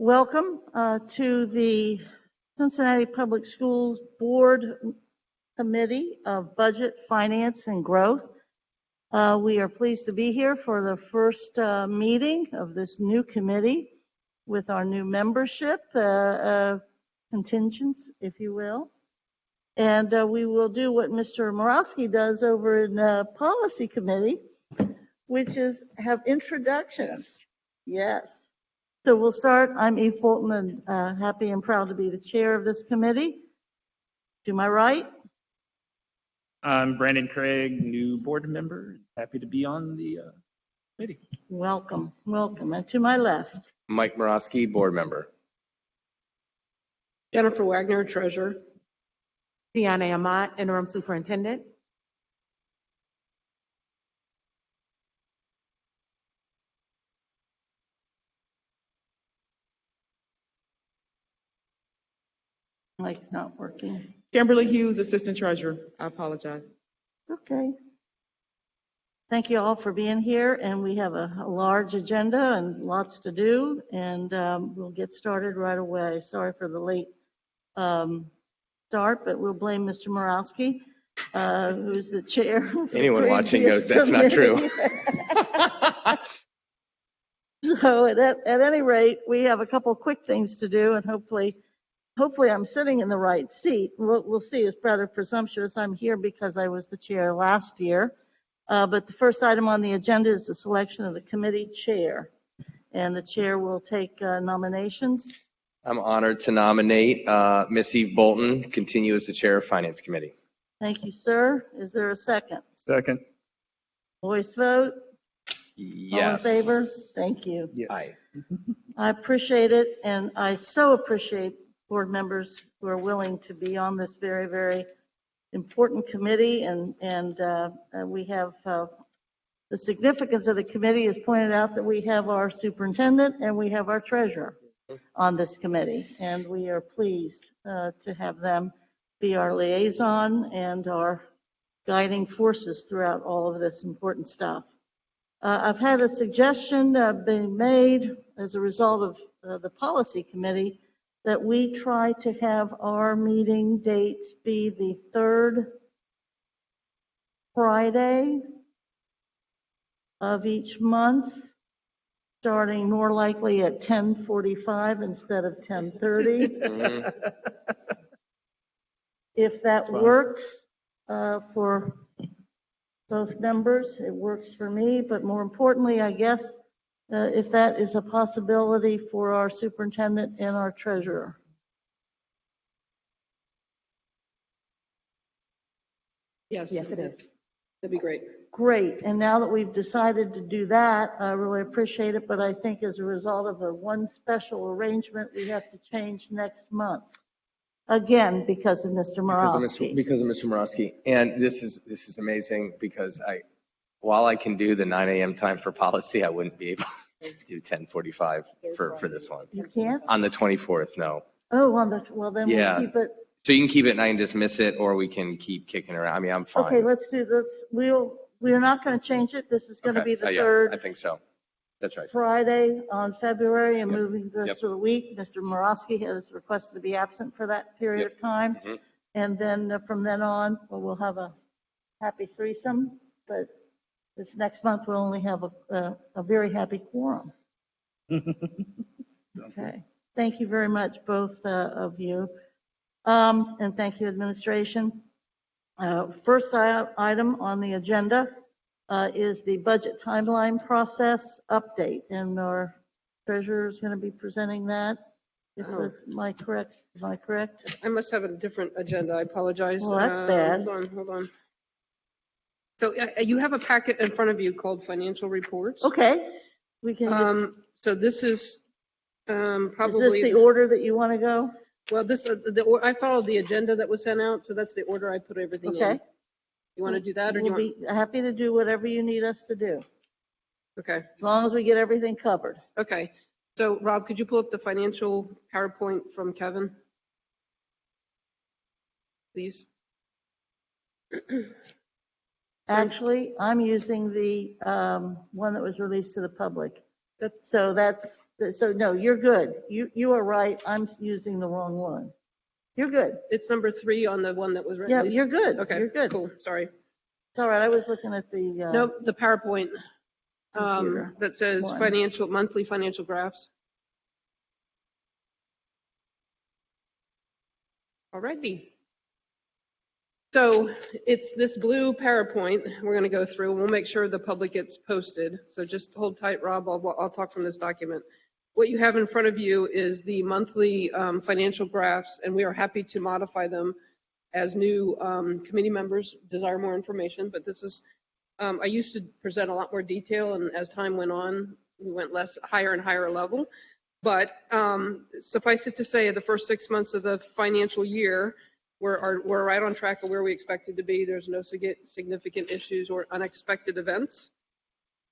Welcome to the Cincinnati Public Schools Board Committee of Budget, Finance, and Growth. We are pleased to be here for the first meeting of this new committee with our new membership, contingents, if you will. And we will do what Mr. Morawski does over in the Policy Committee, which is have introductions. Yes. So we'll start. I'm Eve Fulton, and happy and proud to be the chair of this committee. To my right. I'm Brandon Craig, new board member. Happy to be on the committee. Welcome, welcome. And to my left. Mike Morawski, board member. Jennifer Wagner, treasurer. Deanna Amat, interim superintendent. Mike's not working. Kimberly Hughes, assistant treasurer. I apologize. Okay. Thank you all for being here, and we have a large agenda and lots to do, and we'll get started right away. Sorry for the late start, but we'll blame Mr. Morawski, who's the chair. Anyone watching knows that's not true. So at any rate, we have a couple quick things to do, and hopefully I'm sitting in the right seat. We'll see. It's rather presumptuous. I'm here because I was the chair last year. But the first item on the agenda is the selection of the committee chair. And the chair will take nominations. I'm honored to nominate Miss Eve Bolton, continue as the chair of Finance Committee. Thank you, sir. Is there a second? Second. Voice vote? Yes. All in favor? Thank you. Yes. Aye. I appreciate it, and I so appreciate board members who are willing to be on this very, very important committee, and we have the significance of the committee is pointed out that we have our superintendent and we have our treasurer on this committee, and we are pleased to have them be our liaison and our guiding forces throughout all of this important stuff. I've had a suggestion being made as a result of the policy committee that we try to have our meeting dates be the third Friday of each month, starting more likely at 10:45 instead of 10:30. Mm-hmm. If that works for both members, it works for me, but more importantly, I guess, if that is a possibility for our superintendent and our treasurer. Yes, Yes, it is. that'd be great. Great, and now that we've decided to do that, I really appreciate it, but I think as a result of a one special arrangement, we have to change next month. Again, because of Mr. Morawski. Because of Mr. Morawski. And this is amazing because while I can do the 9 a.m. time for policy, I wouldn't be able to do 10:45 for this one. You can't? On the 24th, no. Oh, well then Yeah. we'll keep it. So you can keep it and I can dismiss it, or we can keep kicking around. I mean, I'm fine. Okay, let's do this. We're not going to change it. This is going to be the Yeah, third I think so. That's right. Friday on February, and moving the rest Yep. of the week. Mr. Morawski has requested to be absent for that period Yep. of time. Mhm. And then from then on, we'll have a happy threesome, but this next month we'll only have a very happy quorum. Okay. Thank you very much, both of you. And thank you, administration. First item on the agenda is the budget timeline process update, and our treasurer is going to be presenting that. Am I correct? I must have a different agenda. I apologize. Well, that's bad. Hold on. So you have a packet in front of you called financial reports. Okay. We can just, So this is is probably. this the order that you want to go? Well, I followed the agenda that was sent out, so that's the order I put everything in. Okay. You want to do that, or do you We'll want? be happy to do whatever you need us to do, Okay. as long as we get everything covered. Okay. So Rob, could you pull up the financial PowerPoint from Kevin, please? Actually, I'm using the one that was released to the public. So that's So no, you're good. You are right. I'm using the wrong one. You're good. It's number 3 on the one that was Yeah, written. you're good. Okay, You're good. cool, sorry. It's all right. I was looking at the, Nope, the PowerPoint computer. that says One. monthly financial graphs. Alrighty. So it's this blue PowerPoint we're going to go through, and we'll make sure the public gets posted. So just hold tight, Rob. I'll talk from this document. What you have in front of you is the monthly financial graphs, and we are happy to modify them as new committee members desire more information. But this is, I used to present a lot more detail, and as time went on, we went higher and higher level. But suffice it to say, the first 6 months of the financial year, we're right on track of where we expected to be. There's no significant issues or unexpected events.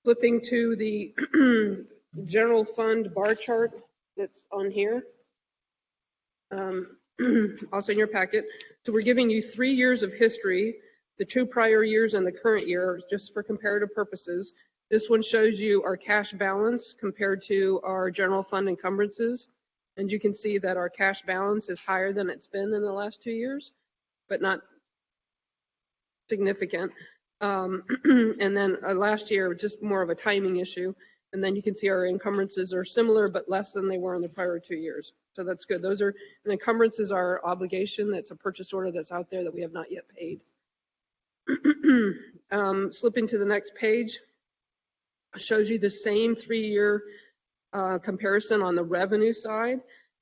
Flipping to the general fund bar chart that's on here, also in your packet. So we're giving you 3 years of history, the 2 prior years and the current year, just for comparative purposes. This one shows you our cash balance compared to our general fund encumbrances. And you can see that our cash balance is higher than it's been in the last 2 years, but not significant. And then last year, just more of a timing issue. And then you can see our encumbrances are similar, but less than they were in the prior 2 years. So that's good. Those are, an encumbrance is our obligation. That's a purchase order that's out there that we have not yet paid. Slipping to the next page, shows you the same 3-year comparison on the revenue side.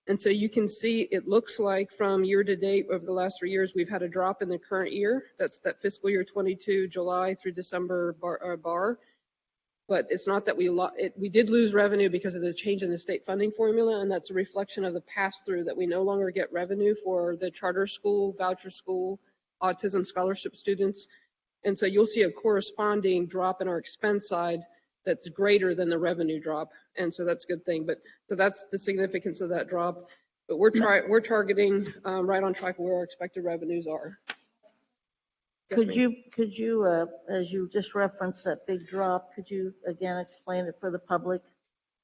And so you can see it looks like from year to date over the last 3 years, we've had a drop in the current year. That's that fiscal year 22, July through December bar. But it's not that we did lose revenue because of the change in the state funding formula, and that's a reflection of the pass-through that we no longer get revenue for the charter school, voucher school, autism scholarship students. And so you'll see a corresponding drop in our expense side that's greater than the revenue drop. And so that's a good thing. But so that's the significance of that drop. But we're targeting right on track where our expected revenues are. Yes, Could you, as you just referenced that big drop, could you again explain it for the public?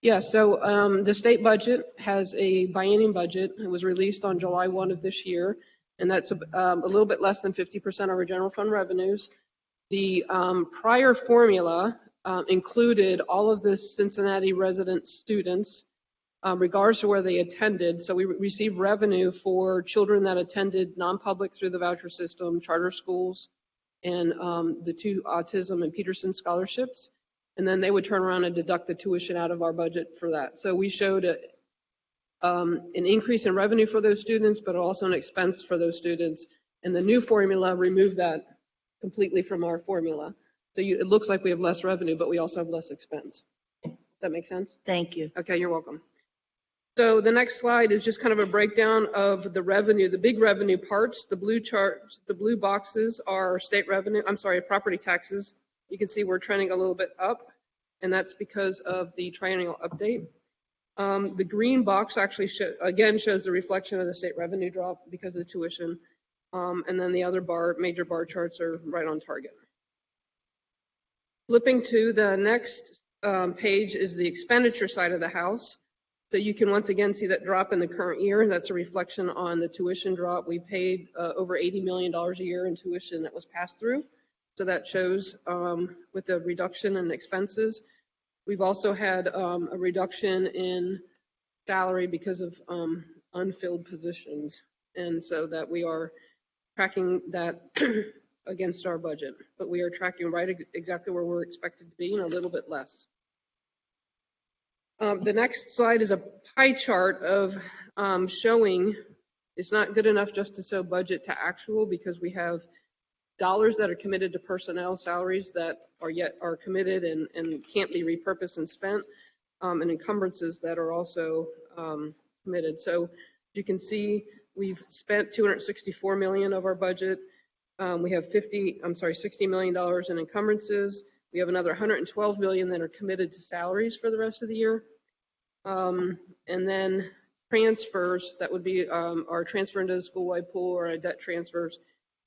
Yeah, so the state budget has a biennium budget. It was released on July 1 of this year, and that's a little bit less than 50% of our general fund revenues. The prior formula included all of the Cincinnati resident students, regardless of where they attended. So we received revenue for children that attended non-public through the voucher system, charter schools, and the 2 autism and Peterson scholarships. And then they would turn around and deduct the tuition out of our budget for that. So we showed an increase in revenue for those students, but also an expense for those students. And the new formula removed that completely from our formula. So it looks like we have less revenue, but we also have less expense. Does that make sense? Thank you. Okay, you're welcome. So the next slide is just kind of a breakdown of the revenue, the big revenue parts. The blue charts, the blue boxes are state revenue, property taxes. You can see we're trending a little bit up, and that's because of the triennial update. The green box actually shows the reflection of the state revenue drop because of the tuition. And then the other major bar charts are right on target. Flipping to the next page is the expenditure side of the house. So you can once again see that drop in the current year. That's a reflection on the tuition drop. We paid over $80 million a year in tuition that was passed through. So that shows with the reduction in expenses. We've also had a reduction in salary because of unfilled positions. And so that we are tracking that against our budget, but we are tracking right exactly where we're expected to be and a little bit less. The next slide is a pie chart of showing it's not good enough just to show budget to actual, because we have dollars that are committed to personnel, salaries that are committed and can't be repurposed and spent, and encumbrances that are also committed. So you can see we've spent $264 million of our budget. We have $60 million in encumbrances. We have another $112 million that are committed to salaries for the rest of the year. And then transfers, that would be our transfer into the Schoolwide Pool or our debt transfers.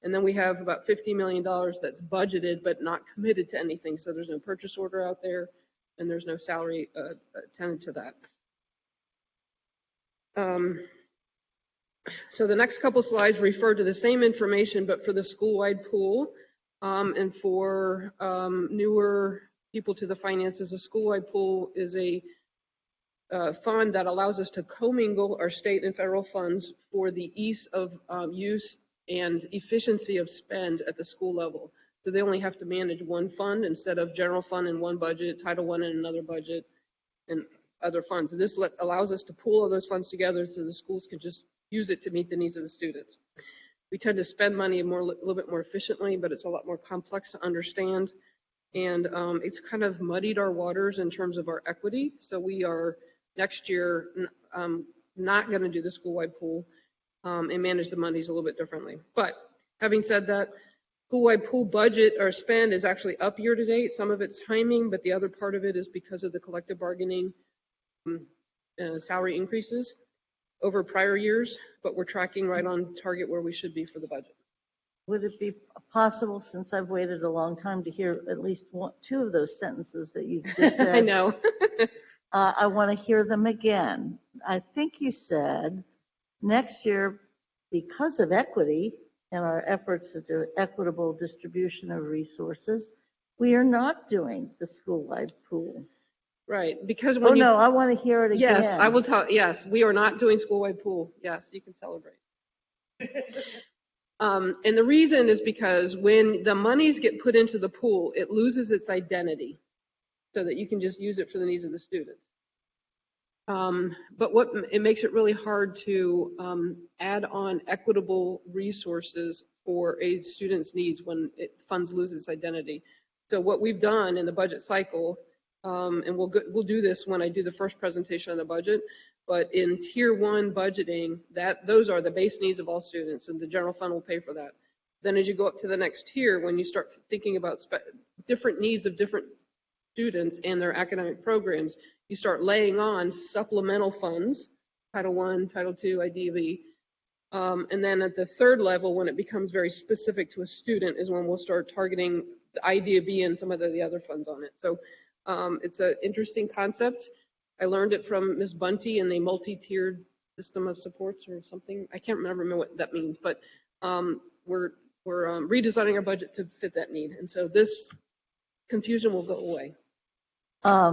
And then we have about $50 million that's budgeted but not committed to anything. So there's no purchase order out there, and there's no salary attended to that. So the next couple slides refer to the same information, but for the school-wide pool, and for newer people to the finances. A school-wide pool is a fund that allows us to commingle our state and federal funds for the ease of use and efficiency of spend at the school level. So they only have to manage one fund instead of general fund in one budget, Title I in another budget, and other funds. And this allows us to pool all those funds together so the schools can just use it to meet the needs of the students. We tend to spend money a little bit more efficiently, but it's a lot more complex to understand. And it's kind of muddied our waters in terms of our equity. So we are next year not going to do the school-wide pool and manage the monies a little bit differently. But having said that, school-wide pool budget or spend is actually up year to date. Some of it's timing, but the other part of it is because of the collective bargaining salary increases over prior years, but we're tracking right on target where we should be for the budget. Would it be possible, since I've waited a long time to hear at least two of those sentences that you just said? I know. I want to hear them again. I think you said next year, because of equity and our efforts to do equitable distribution of resources, we are not doing the school-wide pool. Right, because when no, I want to hear it again. Yes, I will tell, yes, we are not doing school-wide pool. Yes, you can celebrate. And the reason is because when the monies get put into the pool, it loses its identity so that you can just use it for the needs of the students. But it makes it really hard to add on equitable resources for a student's needs when funds lose its identity. So what we've done in the budget cycle, and we'll do this when I do the first presentation on the budget, but in tier 1 budgeting, those are the base needs of all students, and the general fund will pay for that. Then as you go up to the next tier, when you start thinking about different needs of different students and their academic programs, you start laying on supplemental funds, Title I, Title II, IDV, and then at the third level, when it becomes very specific to a student, is when we'll start targeting the IDV and some of the other funds on it. So it's an interesting concept. I learned it from Ms. Bunty in the multi-tiered system of supports or something. I can't remember what that means, but we're redesigning our budget to fit that need, and so this confusion will go away. I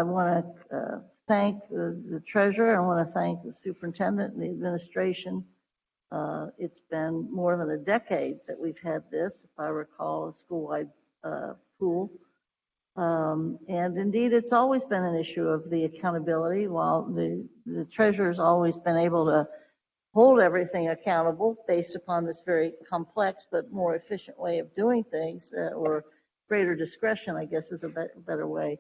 want to thank the treasurer. I want to thank the superintendent and the administration. It's been more than a decade that we've had this, if I recall, a school-wide pool. And indeed, it's always been an issue of the accountability, while the treasurer's always been able to hold everything accountable based upon this very complex but more efficient way of doing things, or greater discretion, I guess is a better way.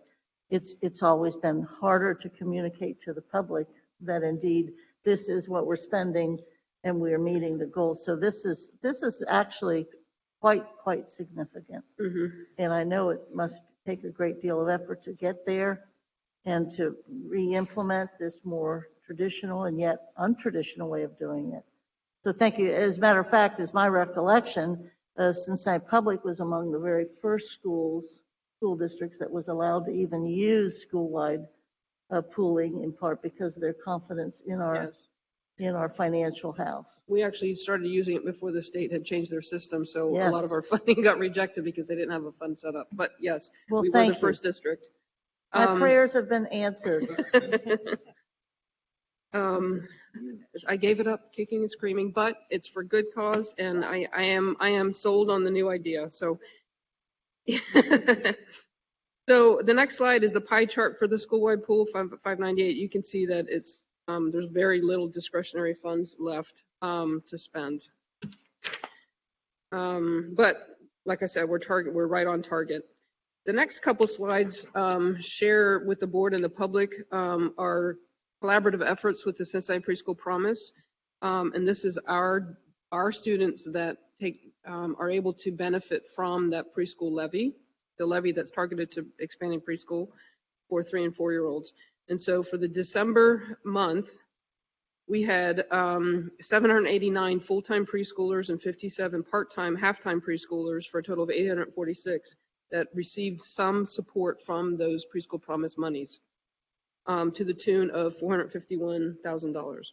It's always been harder to communicate to the public that indeed this is what we're spending and we are meeting the goals. So this is actually quite significant. Mm-hmm. And I know it must take a great deal of effort to get there and to re-implement this more traditional and yet untraditional way of doing it. So thank you. As a matter of fact, as my recollection, Cincinnati Public was among the very first school districts that was allowed to even use school-wide pooling, in part because of their confidence in our financial house. We actually started using it before the state had changed their system, so yes. A lot of our funding got rejected because they didn't have a fund set up. But yes, well, we were the first district. My prayers have been answered. I gave it up kicking and screaming, but it's for good cause, and I am sold on the new idea. So, so the next slide is the pie chart for the school-wide pool, 598. You can see that it's there's very little discretionary funds left to spend. But like I said, we're right on target. The next couple slides share with the board and the public our collaborative efforts with the Cincinnati Preschool Promise, and this is our students that are able to benefit from that preschool levy, the levy that's targeted to expanding preschool for 3- and 4-year-olds. And so for the December month, we had 789 full-time preschoolers and 57 part-time, half-time preschoolers for a total of 846 that received some support from those preschool promise monies. to the tune of $451,000.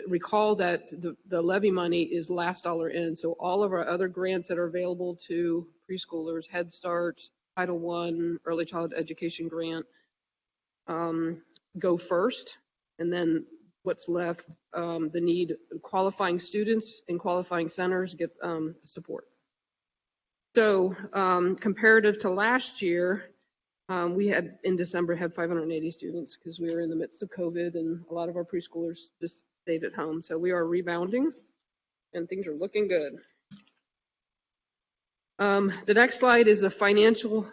Recall that the levy money is last dollar in, so all of our other grants that are available to preschoolers, Head Start, Title I, Early Childhood Education Grant, go first, and then what's left, the need qualifying students and qualifying centers get support. So comparative to last year, we had in December had 580 students because we were in the midst of COVID and a lot of our preschoolers just stayed at home. So we are rebounding and things are looking good. The next slide is the financial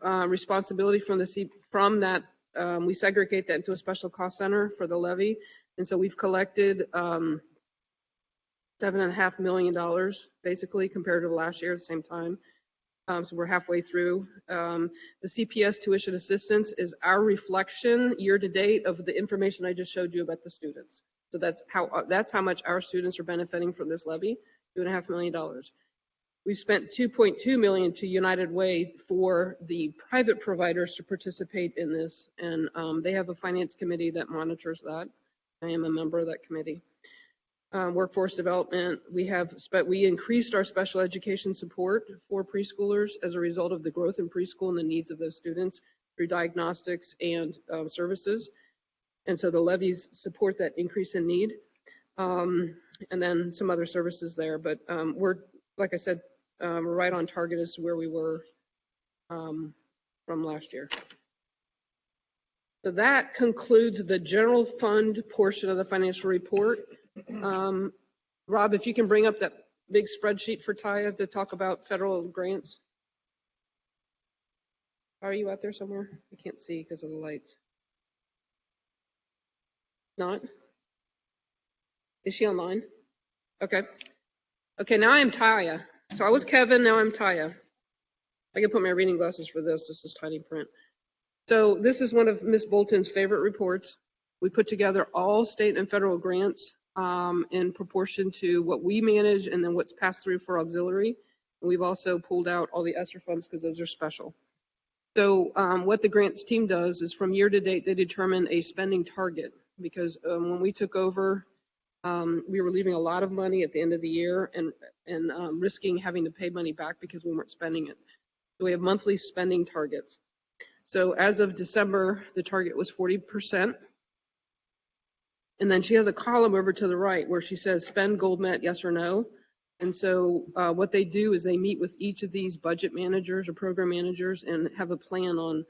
responsibility from that. We segregate that into a special cost center for the levy. And so we've collected $7.5 million basically compared to last year at the same time. So we're halfway through. The CPS tuition assistance is our reflection year to date of the information I just showed you about the students. So that's how much our students are benefiting from this levy, $2.5 million. We've spent $2.2 million to United Way for the private providers to participate in this, and they have a finance committee that monitors that. I am a member of that committee. Workforce development, we increased our special education support for preschoolers as a result of the growth in preschool and the needs of those students through diagnostics and services. And so the levies support that increase in need. And then some other services there, but we're, like I said, we're right on target as to where we were from last year. So that concludes the general fund portion of the financial report. Rob, if you can bring up that big spreadsheet for Taya to talk about federal grants. Are you out there somewhere? I can't see because of the lights. Not? Is she online? Okay. Okay, now I'm Taya. So I was Kevin, now I'm Taya. I can put my reading glasses for this. This is tiny print. So this is one of Ms. Bolton's favorite reports. We put together all state and federal grants in proportion to what we manage and then what's passed through for auxiliary. And we've also pulled out all the ESSER funds because those are special. So what the grants team does is from year to date, they determine a spending target because when we took over, we were leaving a lot of money at the end of the year and risking having to pay money back because we weren't spending it. So we have monthly spending targets. So as of December, the target was 40%. And then she has a column over to the right where she says spend gold met, yes or no. And so what they do is they meet with each of these budget managers or program managers and have a plan on,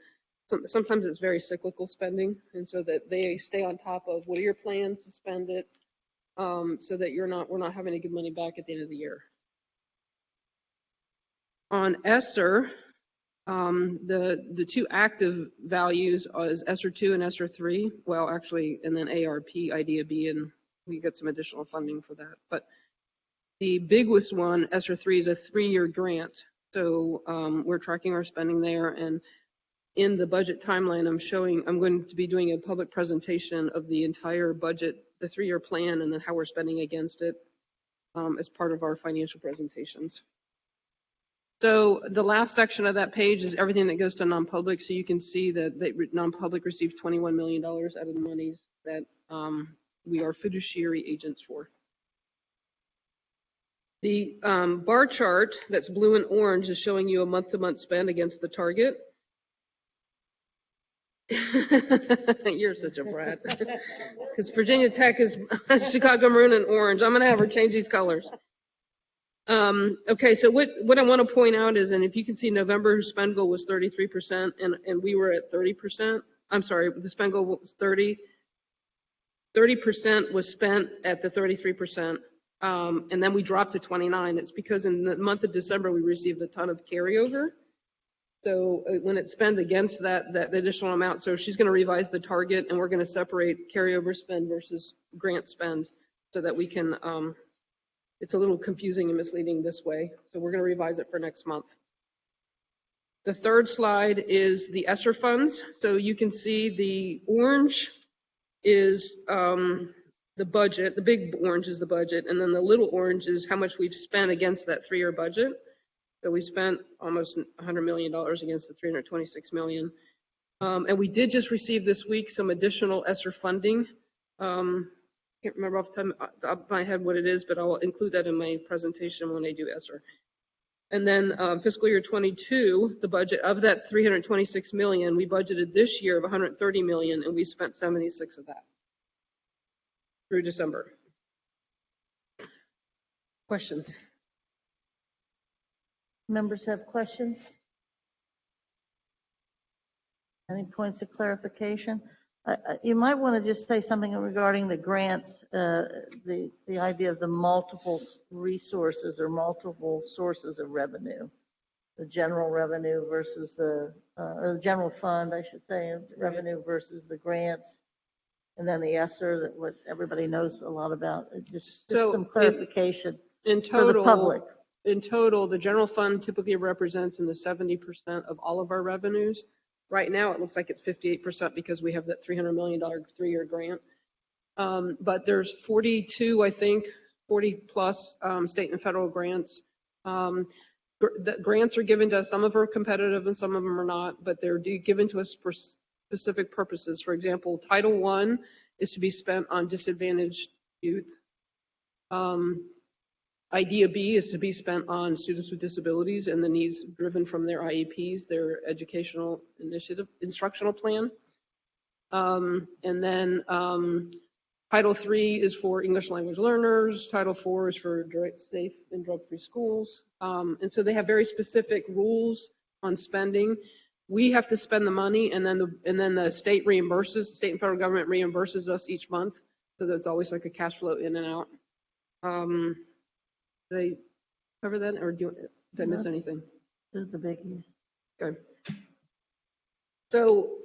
sometimes it's very cyclical spending. And so that they stay on top of what are your plans to spend it so that we're not having to give money back at the end of the year. On ESSER, the two active values is ESSER 2 and ESSER 3. Well, actually, and then ARP, IDEA B, and we get some additional funding for that. But the biggest one, ESSER 3, is a 3-year grant. So we're tracking our spending there. And in the budget timeline, I'm going to be doing a public presentation of the entire budget, the 3-year plan, and then how we're spending against it as part of our financial presentations. So the last section of that page is everything that goes to non-public. So you can see that non-public received $21 million out of the monies that we are fiduciary agents for. The bar chart that's blue and orange is showing you a month-to-month spend against the target. You're such a brat. Because Virginia Tech is Chicago maroon and orange. I'm going to have her change these colors. Okay, so what I want to point out is, and if you can see, November spend goal was 33%, and we were at 30%. I'm sorry, the spend goal was 30. 30% was spent at the 33%, and then we dropped to 29. It's because in the month of December we received a ton of carryover. So when it's spent against that additional amount, so she's going to revise the target, and we're going to separate carryover spend versus grant spend so that we can. It's a little confusing and misleading this way, so we're going to revise it for next month. The third slide is the ESSER funds. So you can see the orange is the budget, the big orange is the budget, and then the little orange is how much we've spent against that 3-year budget. So we spent almost $100 million against the $326 million. And we did just receive this week some additional ESSER funding. Can't remember off the top of my head what it is, but I'll include that in my presentation when I do ESSER. And then fiscal year 22, the budget of that 326 million, we budgeted this year of 130 million, and we spent 76 of that through December. Questions? Members have questions? Any points of clarification? You might want to just say something regarding the grants, the idea of the multiple resources or multiple sources of revenue, the general revenue versus or the general fund, I should say, revenue versus the grants, and then the ESSER, that what everybody knows a lot about. Just some clarification for the public. In total, the general fund typically represents in the 70% of all of our revenues. Right now, it looks like it's 58% because we have that $300 million 3-year grant. But there's 42, I think, 40 plus state and federal grants. The grants are given to us. Some of them are competitive and some of them are not, but they're given to us for specific purposes. For example, Title I is to be spent on disadvantaged youth. IDEA B is to be spent on students with disabilities and the needs driven from their IEPs, their educational initiative, instructional plan. And then Title III is for English language learners. Title IV is for safe and drug-free schools. And so they have very specific rules on spending. We have to spend the money, and then the state reimburses, the state and federal government reimburses us each month. So that's always like a cash flow in and out. Did I cover that, or did I miss anything? Those are the biggies. Okay. So,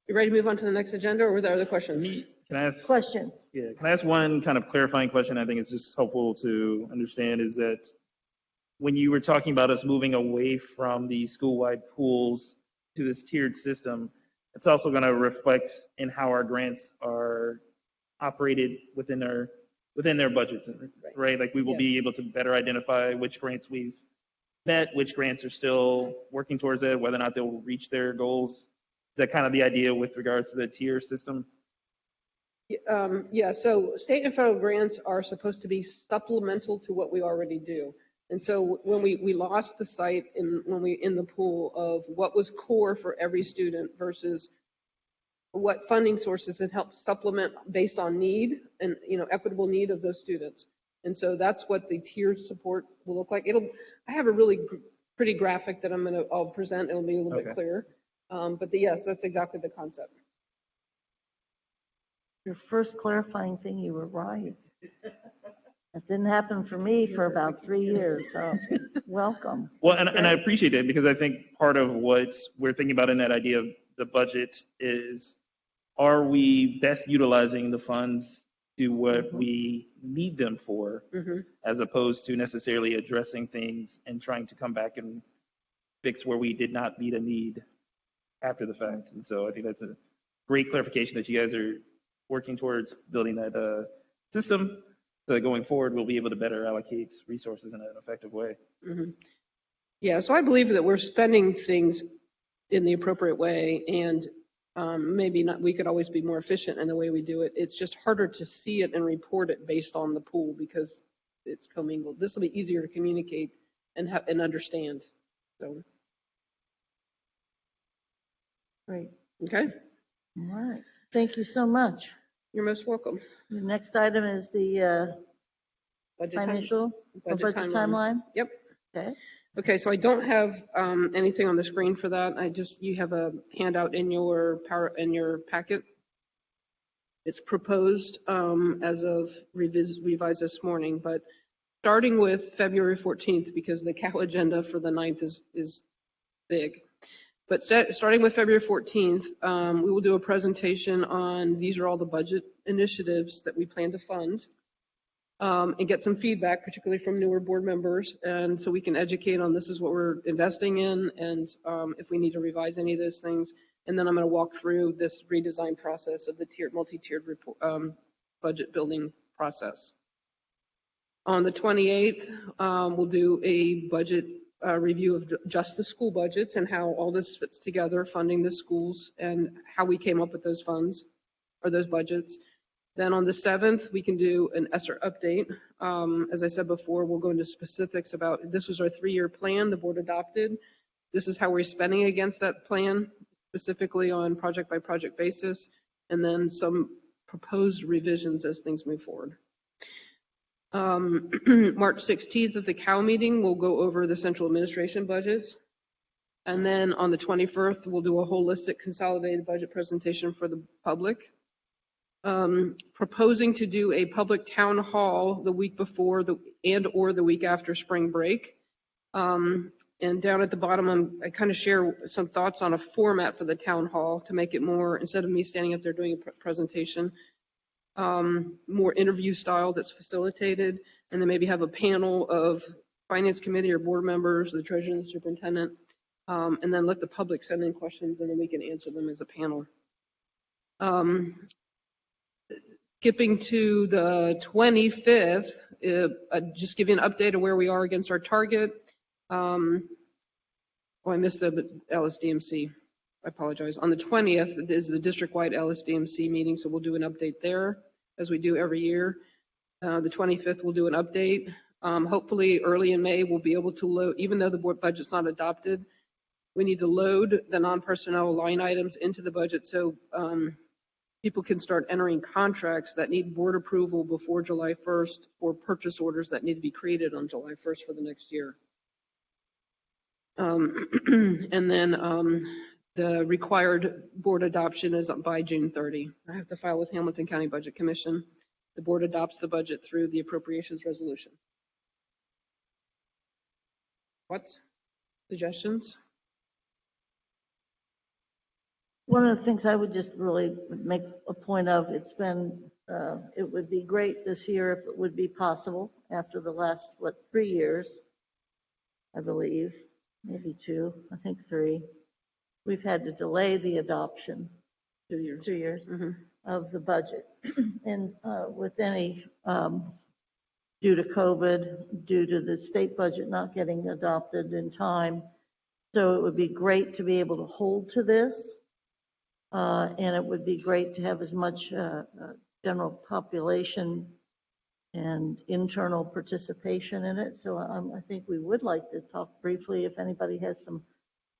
you ready to move on to the next agenda, or were there other questions? Can I ask? Question. Yeah, can I ask one kind of clarifying question? I think it's just helpful to understand is that when you were talking about us moving away from the school-wide pools to this tiered system, it's also going to reflect in how our grants are operated within their budgets, right? Like we will be able to better identify which grants we've met, which grants are still working towards it, whether or not they'll reach their goals. Is that kind of the idea with regards to the tier system? Yeah, so state and federal grants are supposed to be supplemental to what we already do. And so when we lost the sight in the pool of what was core for every student versus what funding sources had helped supplement based on need and equitable need of those students. And so that's what the tiered support will look like. I have a really pretty graphic that I'll present. It'll be a little bit clearer. But yes, that's exactly the concept. Your first clarifying thing, you were right. That didn't happen for me for about 3 years, so welcome. Well, and I appreciate it because I think part of what we're thinking about in that idea of the budget is, are we best utilizing the funds to what we need them for, as opposed to necessarily addressing things and trying to come back and fix where we did not meet a need after the fact. And so I think that's a great clarification that you guys are working towards building that system so that going forward we'll be able to better allocate resources in an effective way. Yeah, so I believe that we're spending things in the appropriate way, and maybe not. We could always be more efficient in the way we do it. It's just harder to see it and report it based on the pool because it's commingled. This will be easier to communicate and understand. So, Great. Okay. All right. Thank you so much. You're most welcome. The next item is the Budget budget timeline. Yep. Okay. Okay, so I don't have anything on the screen for that. You have a handout in your packet. It's proposed as of revised this morning, but starting with February 14th, because the cow agenda for the 9th is big. But starting with February 14th, we will do a presentation on these are all the budget initiatives that we plan to fund. And get some feedback, particularly from newer board members, and so we can educate on this is what we're investing in, and if we need to revise any of those things. And then I'm going to walk through this redesign process of the multi-tiered budget building process. On the 28th, we'll do a budget review of just the school budgets and how all this fits together, funding the schools and how we came up with those funds or those budgets. Then on the 7th, we can do an ESSER update. As I said before, we'll go into specifics about this was our 3-year plan the board adopted. This is how we're spending against that plan, specifically on project by project basis, and then some proposed revisions as things move forward. March 16th at the COW meeting, we'll go over the central administration budgets. And then on the 21st, we'll do a holistic consolidated budget presentation for the public. Proposing to do a public town hall the week before or the week after spring break. And down at the bottom, I kind of share some thoughts on a format for the town hall to make it more, instead of me standing up there doing a presentation, more interview style that's facilitated, and then maybe have a panel of finance committee or board members, the treasurer and the superintendent, and then let the public send in questions and then we can answer them as a panel. Skipping to the 25th, just give you an update of where we are against our target. I missed the LSDMC. I apologize. On the 20th is the district-wide LSDMC meeting, so we'll do an update there as we do every year. The 25th, we'll do an update. Hopefully early in May, we'll be able to load, even though the board budget's not adopted, we need to load the non-personnel line items into the budget so people can start entering contracts that need board approval before July 1st or purchase orders that need to be created on July 1st for the next year. And then the required board adoption is by June 30. I have to file with Hamilton County Budget Commission. The board adopts the budget through the appropriations resolution. What? Suggestions? One of the things I would just really make a point of, it would be great this year if it would be possible after the last, 3 years, I believe, maybe 2, I think 3. We've had to delay the adoption 2 years. 2 years Mm-hmm. of the budget. And with any, due to COVID, due to the state budget not getting adopted in time. So it would be great to be able to hold to this. And it would be great to have as much general population and internal participation in it. So I think we would like to talk briefly if anybody has some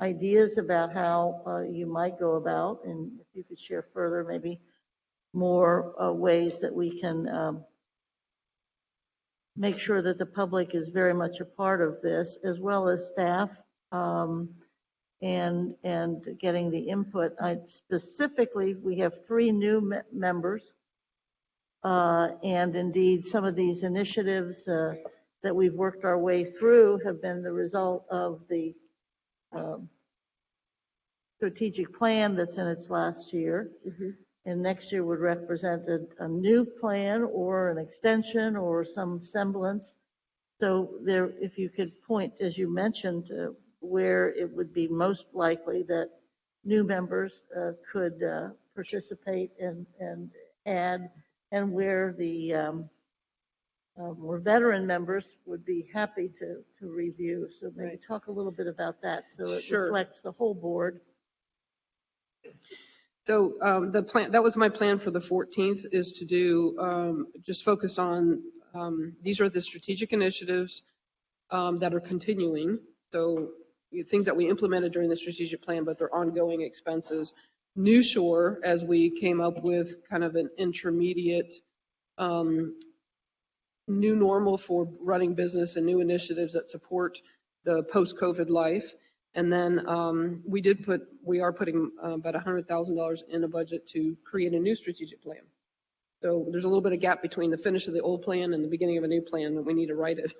ideas about how you might go about, and if you could share further maybe more ways that we can make sure that the public is very much a part of this, as well as staff. And getting the input. Specifically, we have 3 new members, and indeed some of these initiatives that we've worked our way through have been the result of the strategic plan that's in its last year. Mm-hmm. And next year would represent a new plan or an extension or some semblance. So there, if you could point, as you mentioned, where it would be most likely that new members could participate and add, and where the more veteran members would be happy to review. So maybe talk a little bit about that so it reflects the whole board. So the plan, that was my plan for the 14th, is to do, just focus on, these are the strategic initiatives that are continuing. So things that we implemented during the strategic plan, but they're ongoing expenses. New Shore, as we came up with kind of an intermediate new normal for running business and new initiatives that support the post-COVID life. And then we are putting about $100,000 in a budget to create a new strategic plan. So there's a little bit of gap between the finish of the old plan and the beginning of a new plan, and we need to write it.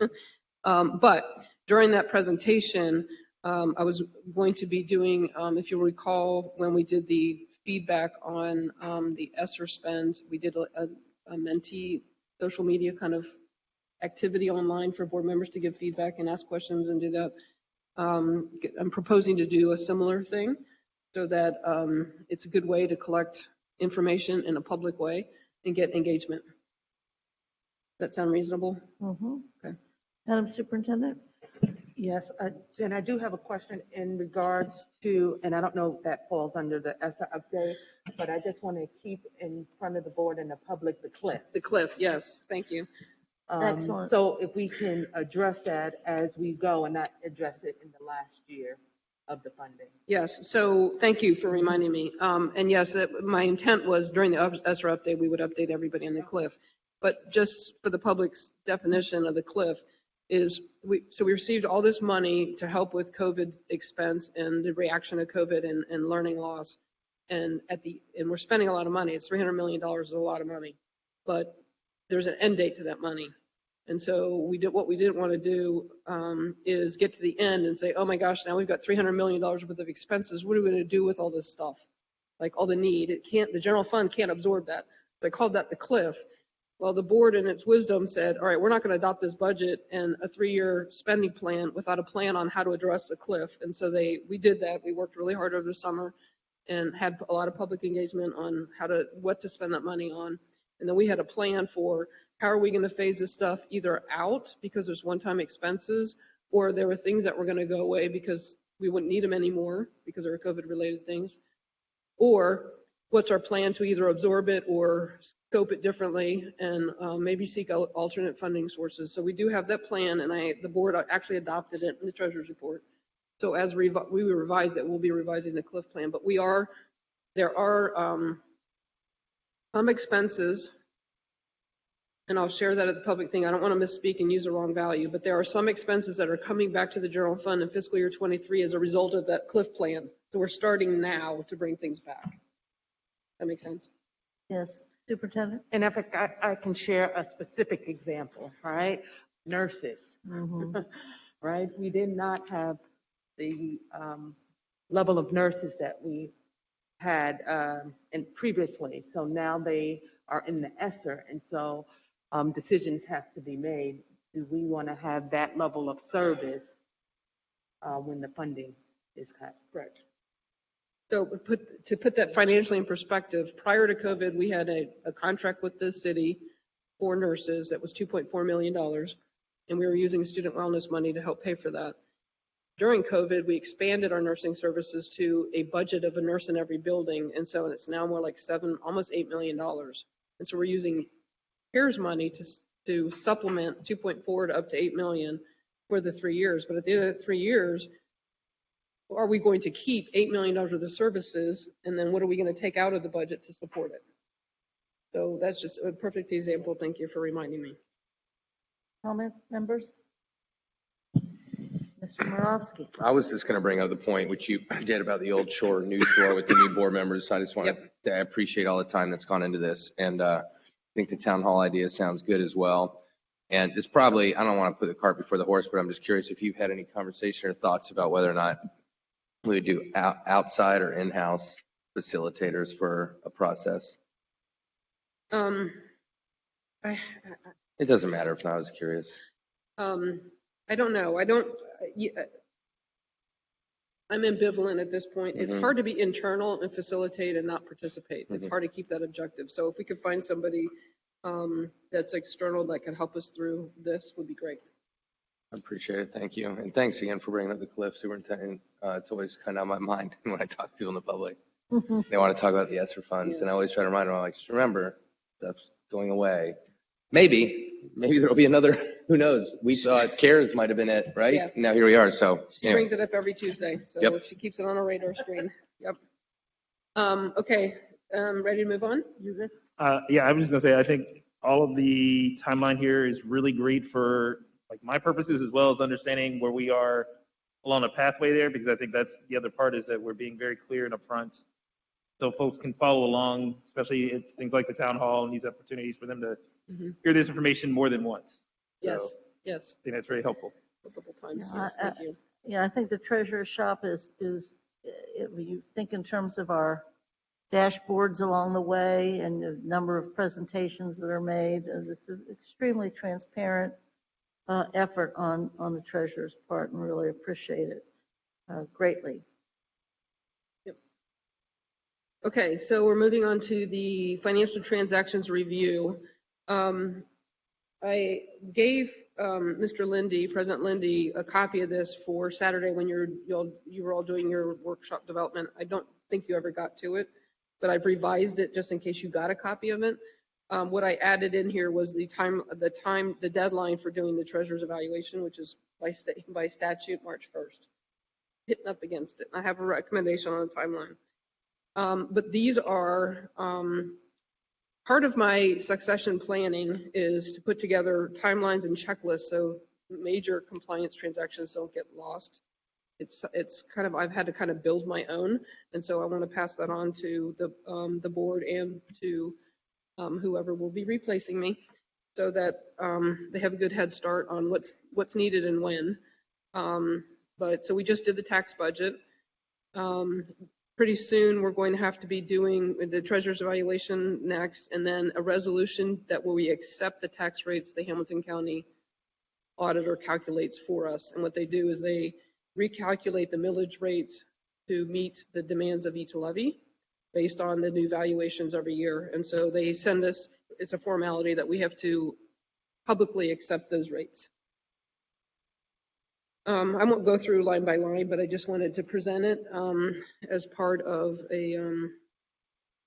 But during that presentation, I was going to be doing, if you'll recall, when we did the feedback on the ESSER spend, we did a mentee social media kind of activity online for board members to give feedback and ask questions and do that. I'm proposing to do a similar thing so that it's a good way to collect information in a public way and get engagement. Does that sound reasonable? Mm-hmm. Okay. Madam Superintendent? Yes, Jen, I do have a question in regards to, and I don't know if that falls under the ESSA update, but I just want to keep in front of the board and the public the cliff. The cliff, yes, thank you. Excellent. So if we can address that as we go and not address it in the last year of the funding. Yes, so thank you for reminding me. And yes, my intent was during the ESSER update, we would update everybody on the cliff. But just for the public's definition of the cliff is, we received all this money to help with COVID expense and the reaction to COVID and learning loss. And we're spending a lot of money. It's $300 million is a lot of money, but there's an end date to that money. And so what we didn't want to do is get to the end and say, oh my gosh, now we've got $300 million worth of expenses. What are we going to do with all this stuff? Like all the need, the general fund can't absorb that. They called that the cliff. Well, the board in its wisdom said, all right, we're not going to adopt this budget and a 3-year spending plan without a plan on how to address the cliff. And so we did that. We worked really hard over the summer and had a lot of public engagement on what to spend that money on. And then we had a plan for how are we going to phase this stuff either out because there's one-time expenses, or there were things that were going to go away because we wouldn't need them anymore because there were COVID-related things, or what's our plan to either absorb it or scope it differently and maybe seek alternate funding sources. So we do have that plan, and the board actually adopted it in the treasurer's report. So as we revise it, we'll be revising the cliff plan. But there are some expenses, and I'll share that at the public thing. I don't want to misspeak and use the wrong value, but there are some expenses that are coming back to the general fund in fiscal year 23 as a result of that cliff plan. So we're starting now to bring things back. That makes sense? Yes, Superintendent? And if I can share a specific example, right? Nurses, right? We did not have the level of nurses that we had previously. So now they are in the ESSER, and so decisions have to be made. Do we want to have that level of service when the funding is cut? Correct. So to put that financially in perspective, prior to COVID, we had a contract with the city for nurses that was $2.4 million, and we were using student wellness money to help pay for that. During COVID, we expanded our nursing services to a budget of a nurse in every building, and so it's now more like almost $8 million. And so we're using CARES money to supplement 2.4 to up to 8 million for the 3 years. But at the end of the 3 years, are we going to keep $8 million worth of services, and then what are we going to take out of the budget to support it? So that's just a perfect example. Thank you for reminding me. Comments, members? Mr. Morosky. I was just going to bring up the point which you did about the old shore news store with the new board members. I just want to say I appreciate all the time that's gone into this. And I think the town hall idea sounds good as well. And it's probably, I don't want to put the cart before the horse, but I'm just curious if you've had any conversation or thoughts about whether or not we would do outside or in-house facilitators for a process. It doesn't matter if not, I was curious. I don't know. I'm ambivalent at this point. It's hard to be internal and facilitate and not participate. It's hard to keep that objective. So if we could find somebody that's external that can help us through this, would be great. I appreciate it. Thank you. And thanks again for bringing up the cliff, Superintendent. It's always kind of on my mind when I talk to people in the public. They want to talk about the ESSER funds. Yes. And I always try to remind them, I'm like, just remember, that's going away. Maybe there'll be another, who knows? We thought CARES might have been it, right? Yeah. Now here we are. So she brings it up every Tuesday. So she keeps it on her radar screen. Okay. Ready to move on? You good? Yeah, I was just gonna say, I think all of the timeline here is really great for like my purposes, as well as understanding where we are along a pathway there, because I think that's the other part, is that we're being very clear and upfront so folks can follow along, especially it's things like the town hall and these opportunities for them to hear this information more than once. Yes, so yes. I think that's very helpful. Multiple times, yes, thank you. Yeah, I think the treasurer's shop is you think in terms of our dashboards along the way and the number of presentations that are made. It's an extremely transparent effort on the treasurer's part, and really appreciate it greatly. Yep. Okay, so we're moving on to the financial transactions review. I gave Mr. Lindy, President Lindy, a copy of this for Saturday when you were all doing your workshop development. I don't think you ever got to it, but I've revised it just in case you got a copy of it. What I added in here was the deadline for doing the treasurer's evaluation, which is by statute, March 1st. Hitting up against it. I have a recommendation on the timeline. But these are, part of my succession planning is to put together timelines and checklists so major compliance transactions don't get lost. It's kind of, I've had to kind of build my own, and so I want to pass that on to the board and to whoever will be replacing me, so that they have a good head start on what's needed and when. But so we just did the tax budget. Pretty soon we're going to have to be doing the treasurer's evaluation next, and then a resolution that will we accept the tax rates the Hamilton County auditor calculates for us. And what they do is they recalculate the millage rates to meet the demands of each levy based on the new valuations every year. And so they send us, it's a formality that we have to publicly accept those rates. I won't go through line by line, but I just wanted to present it as part of a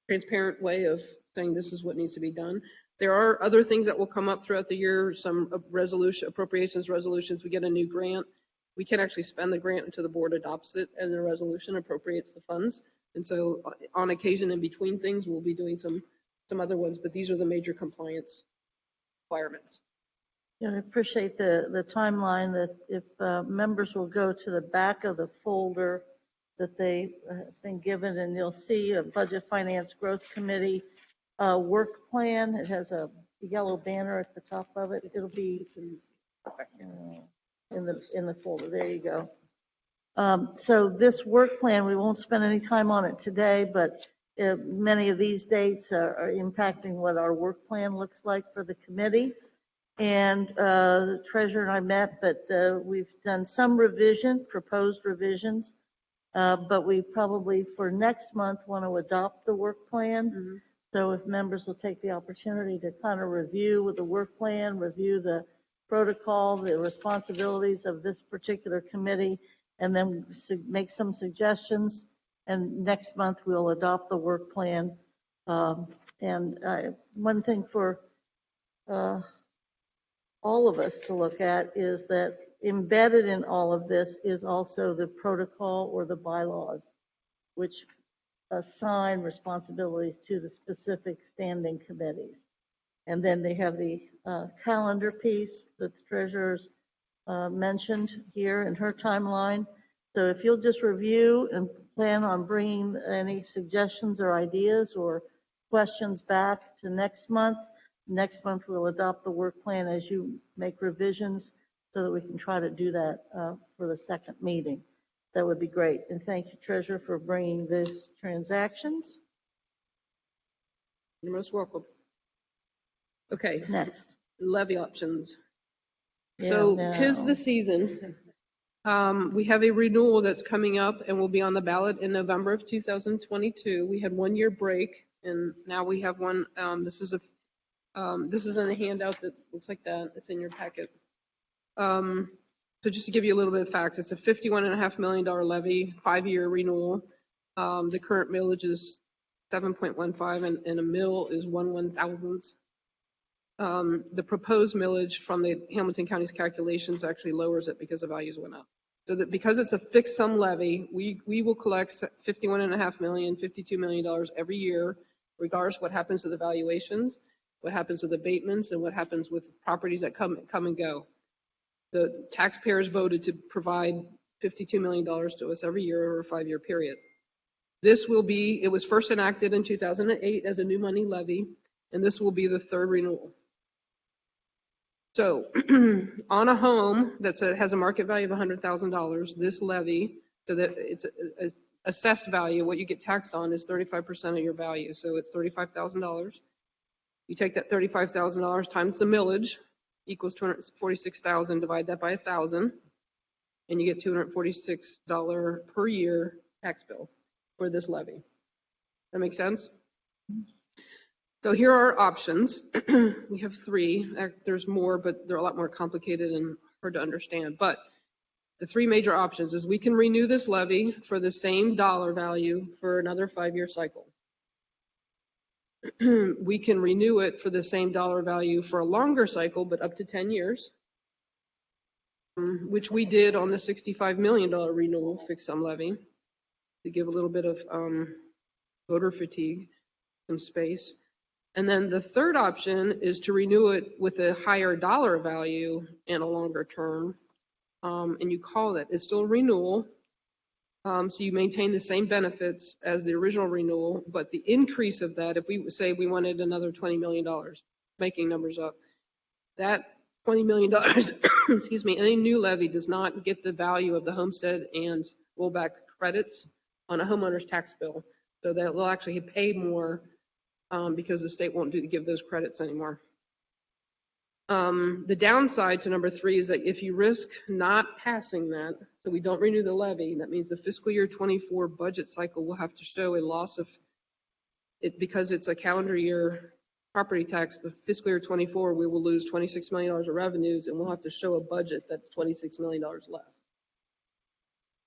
transparent way of saying this is what needs to be done. There are other things that will come up throughout the year, some appropriations resolutions. We get a new grant. We can actually spend the grant until the board adopts it, and the resolution appropriates the funds. And so on occasion in between things, we'll be doing some other ones, but these are the major compliance requirements. Yeah, I appreciate the timeline that if members will go to the back of the folder that they've been given, and you'll see a Budget Finance Growth Committee work plan. It has a yellow banner at the top of it. It'll be in the folder. There you go. So this work plan, we won't spend any time on it today, but many of these dates are impacting what our work plan looks like for the committee. And the treasurer and I met, but we've done some proposed revisions, but we probably for next month want to adopt the work plan. Mm-hmm. So if members will take the opportunity to kind of review with the work plan, review the protocol, the responsibilities of this particular committee, and then make some suggestions. And next month we'll adopt the work plan. And one thing for all of us to look at is that embedded in all of this is also the protocol or the bylaws, which assign responsibilities to the specific standing committees. And then they have the calendar piece that the treasurer's mentioned here in her timeline. So if you'll just review and plan on bringing any suggestions or ideas or questions back to next month we'll adopt the work plan as you make revisions so that we can try to do that for the second meeting. That would be great. And thank you, Treasurer, for bringing this transactions. You're most welcome. Okay. Next. Levy options. Yeah, So no. 'Tis the season. We have a renewal that's coming up and will be on the ballot in November of 2022. We had 1 year break, and now we have one. This is in a handout that looks like that. It's in your packet. So just to give you a little bit of facts, it's a $51.5 million levy, 5-year renewal. The current millage is 7.15, and a mill is 1/1000th. The proposed millage from the Hamilton County's calculations actually lowers it because the values went up. So that because it's a fixed sum levy, we will collect $51.5 million, $52 million every year, regardless of what happens to the valuations, what happens with abatements, and what happens with properties that come and go. The taxpayers voted to provide $52 million to us every year over a 5-year period. It was first enacted in 2008 as a new money levy, and this will be the 3rd renewal. So on a home that has a market value of $100,000, this levy, so that it's assessed value, what you get taxed on is 35% of your value. So it's $35,000. You take that $35,000 times the millage, equals $246,000, divide that by 1,000, and you get $246 per year tax bill for this levy. That make sense? So here are our options. We have three. There's more, but they're a lot more complicated and hard to understand. But the three major options is we can renew this levy for the same dollar value for another 5-year cycle. We can renew it for the same dollar value for a longer cycle, but up to 10 years, which we did on the $65 million renewal fixed sum levy to give a little bit of voter fatigue, some space. And then the third option is to renew it with a higher dollar value and a longer term. And you call it, it's still a renewal. So you maintain the same benefits as the original renewal, but the increase of that, if we say we wanted another $20 million, making numbers up, that $20 million, excuse me, any new levy does not get the value of the homestead and rollback credits on a homeowner's tax bill. So that will actually pay more because the state won't give those credits anymore. The downside to number 3 is that if you risk not passing that, so we don't renew the levy, that means the fiscal year 24 budget cycle will have to show a loss of it because it's a calendar year property tax. The fiscal year 24, we will lose $26 million of revenues, and we'll have to show a budget that's $26 million less.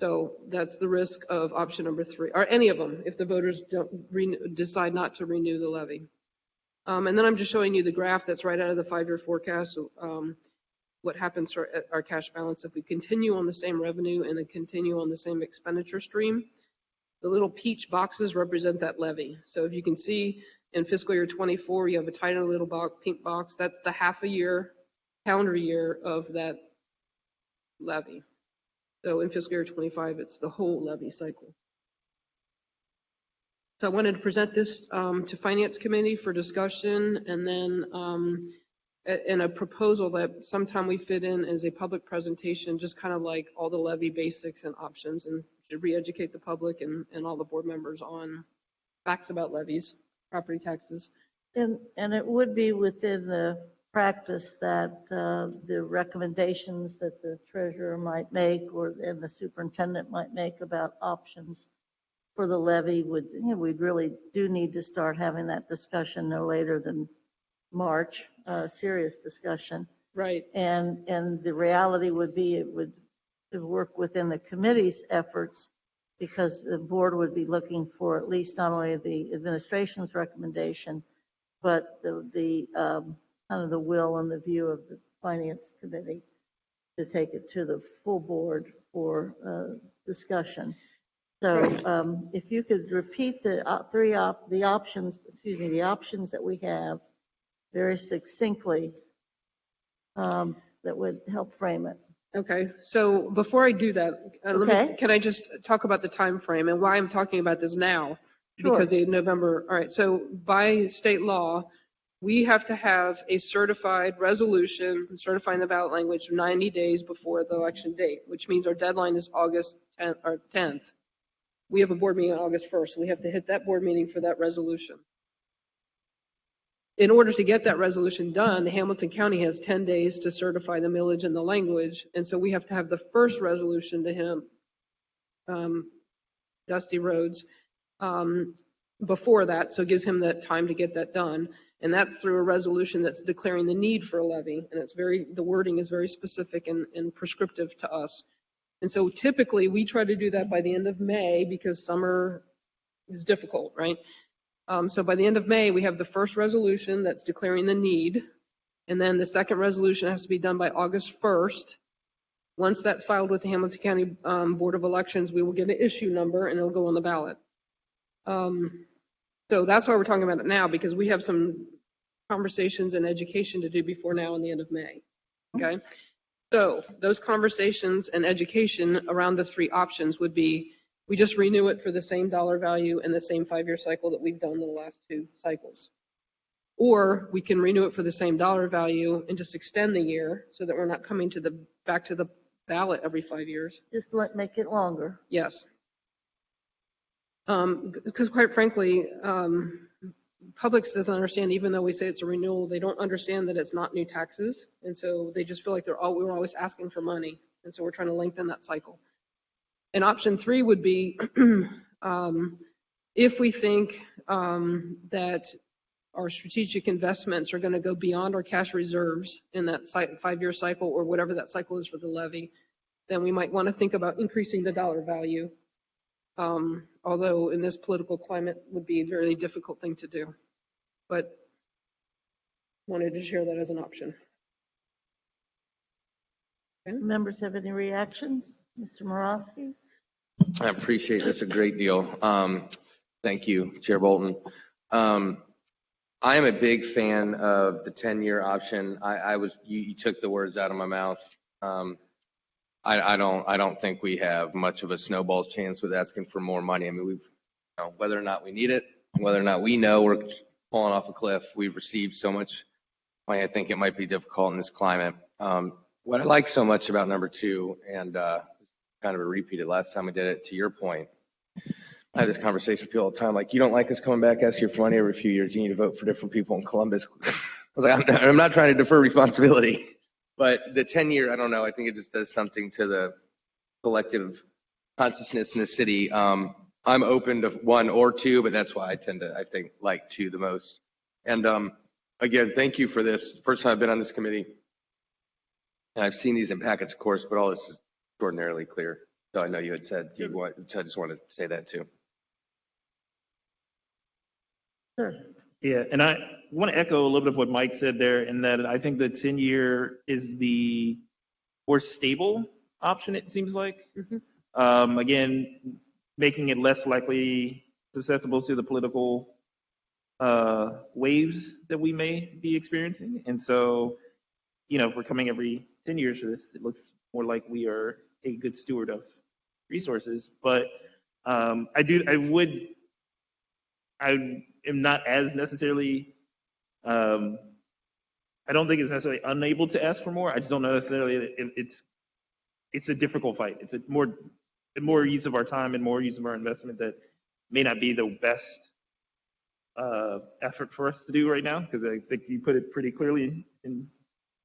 So that's the risk of option number 3, or any of them, if the voters don't decide not to renew the levy. And then I'm just showing you the graph that's right out of the 5-year forecast. What happens to our cash balance if we continue on the same revenue and then continue on the same expenditure stream. The little peach boxes represent that levy. So if you can see in fiscal year 24, you have a tiny little pink box. That's the half a year, calendar year of that levy. So in fiscal year 25, it's the whole levy cycle. So I wanted to present this to Finance Committee for discussion, and then in a proposal that sometime we fit in as a public presentation, just kind of like all the levy basics and options, and to re-educate the public and all the board members on facts about levies, property taxes. And it would be within the practice that the recommendations that the treasurer might make and the superintendent might make about options for the levy would, we really do need to start having that discussion no later than March, serious discussion. Right. And the reality would be it would work within the committee's efforts because the board would be looking for at least not only the administration's recommendation, but the kind of the will and the view of the Finance Committee to take it to the full board for discussion. So if you could repeat the options that we have very succinctly, that would help frame it. Okay, so before I do that, can I just talk about the time frame and why I'm talking about this now? Sure. Because in November, all right, so by state law, we have to have a certified resolution certifying the ballot language 90 days before the election date, which means our deadline is August 10th. We have a board meeting on August 1st, so we have to hit that board meeting for that resolution. In order to get that resolution done, Hamilton County has 10 days to certify the millage and the language, and so we have to have the first resolution to him, Dusty Rhodes, before that, so it gives him that time to get that done. And that's through a resolution that's declaring the need for a levy, and the wording is very specific and prescriptive to us. And so typically we try to do that by the end of May because summer is difficult, right? So by the end of May, we have the first resolution that's declaring the need, and then the second resolution has to be done by August 1st. Once that's filed with the Hamilton County Board of Elections, we will get an issue number and it'll go on the ballot. So that's why we're talking about it now, because we have some conversations and education to do before now and the end of May, okay? So those conversations and education around the 3 options would be, we just renew it for the same dollar value and the same 5-year cycle that we've done in the last 2 cycles. Or we can renew it for the same dollar value and just extend the year so that we're not coming back to the ballot every 5 years. Just make it longer. Yes. Because quite frankly, public doesn't understand, even though we say it's a renewal, they don't understand that it's not new taxes. And so they just feel like we're always asking for money. And so we're trying to lengthen that cycle. And option 3 would be if we think that our strategic investments are going to go beyond our cash reserves in that 5-year cycle or whatever that cycle is for the levy, then we might want to think about increasing the dollar value. Although in this political climate would be a very difficult thing to do. But wanted to share that as an option. Members have any reactions? Mr. Morosky? I appreciate this a great deal. Thank you, Chair Bolton. I am a big fan of the 10-year option. You took the words out of my mouth. I don't think we have much of a snowball's chance with asking for more money. I mean, whether or not we need it, whether or not we know we're falling off a cliff, we've received so much money. I think it might be difficult in this climate. What I like so much about number 2, and kind of a repeat of last time we did it, to your point, I have this conversation with people all the time, like, you don't like us coming back asking you for money every few years. You need to vote for different people in Columbus. I was like, I'm not trying to defer responsibility. But the 10-year, I don't know, I think it just does something to the collective consciousness in the city. I'm open to 1 or 2, but that's why I tend to, I think, like 2 the most. And again, thank you for this. First time I've been on this committee, and I've seen these in packets, of course, but all this is extraordinarily clear. So I know you had said you want, so I just wanted to say that too. Sure. Yeah, and I want to echo a little bit of what Mike said there, in that I think the 10-year is the more stable option, it seems like. Mm-hmm. Again, making it less likely susceptible to the political waves that we may be experiencing. And so, if we're coming every 10 years for this, it looks more like we are a good steward of resources. But I am not as necessarily, I don't think it's necessarily unable to ask for more. I just don't know necessarily it's a difficult fight. It's a more use of our time and more use of our investment that may not be the best effort for us to do right now, because I think you put it pretty clearly in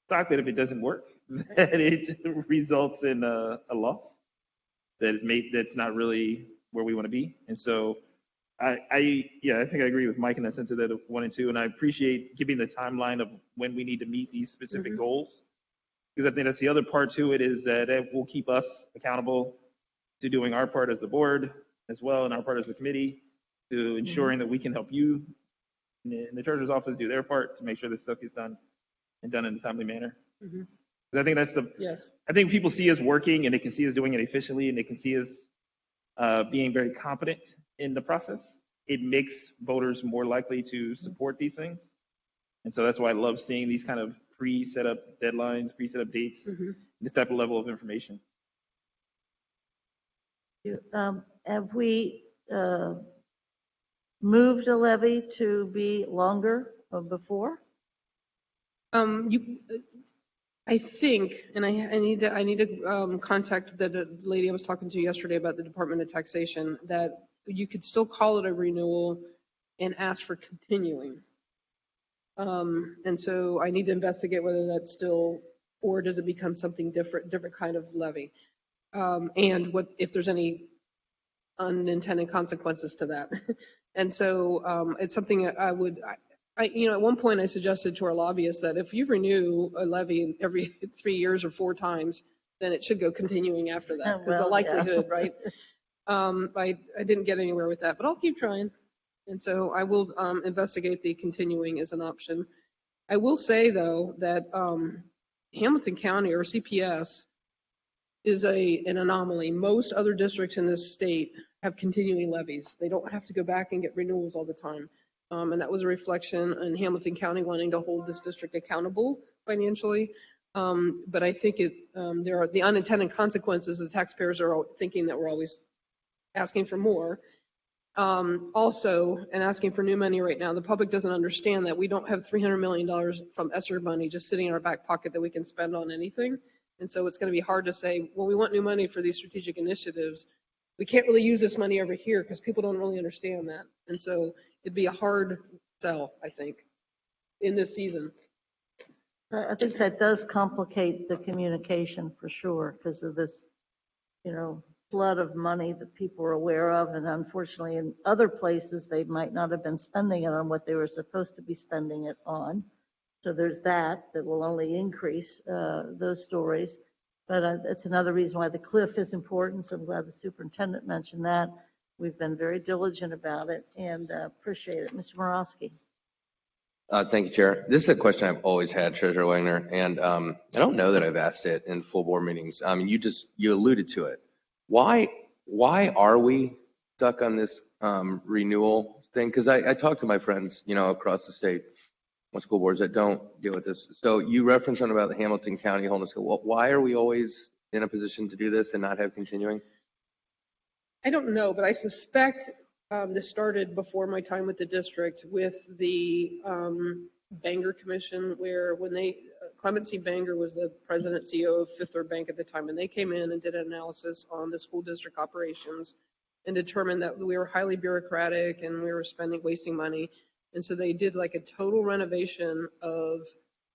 stock that if it doesn't work, that it results in a loss that's not really where we want to be. And so I think I agree with Mike in that sense of that of 1 and 2, and I appreciate giving the timeline of when we need to meet these specific goals, because I think that's the other part to it, is that it will keep us accountable to doing our part as the board as well, and our part as the committee, to ensuring that we can help you in the treasurer's office do their part to make sure this stuff gets done and done in a timely manner. Mm-hmm. I think that's I think people see us working, and they can see us doing it efficiently, and they can see us being very competent in the process. It makes voters more likely to support these things. And so that's why I love seeing these kind of pre-set up deadlines, pre-set up dates, this type of level of information. Have we moved a levy to be longer or before? I think, and I need to contact the lady I was talking to yesterday about the Department of Taxation, that you could still call it a renewal and ask for continuing. And so I need to investigate whether that's still, or does it become something different kind of levy, and what if there's any unintended consequences to that. And so it's something I at one point I suggested to our lobbyists that if you renew a levy every 3 years or 4 times, then it should go continuing after that, because the likelihood, right? I didn't get anywhere with that, but I'll keep trying. And so I will investigate the continuing as an option. I will say, though, that Hamilton County, or CPS, is an anomaly. Most other districts in this state have continuing levies. They don't have to go back and get renewals all the time. And that was a reflection in Hamilton County wanting to hold this district accountable financially. But I think there are the unintended consequences. The taxpayers are thinking that we're always asking for more. Also, and asking for new money right now, the public doesn't understand that we don't have $300 million from ESSER money just sitting in our back pocket that we can spend on anything. And so it's going to be hard to say, well, we want new money for these strategic initiatives. We can't really use this money over here because people don't really understand that. And so it'd be a hard sell, I think, in this season. I think that does complicate the communication for sure, because of this, flood of money that people are aware of, and unfortunately in other places they might not have been spending it on what they were supposed to be spending it on. So there's that will only increase those stories. But it's another reason why the cliff is important, so I'm glad the superintendent mentioned that. We've been very diligent about it and appreciate it. Mr. Morosky. Thank you, Chair. This is a question I've always had, Treasurer Wagner, and I don't know that I've asked it in full board meetings. You alluded to it. Why are we stuck on this renewal thing? Because I talk to my friends, across the state on school boards that don't deal with this. So you referenced something about the Hamilton County Homeless. Well, why are we always in a position to do this and not have continuing? I don't know, but I suspect this started before my time with the district with the Bangor Commission, where Clement C. Bangor was the president CEO of Fifth Third Bank at the time, and they came in and did an analysis on the school district operations and determined that we were highly bureaucratic and we were wasting money. And so they did like a total renovation of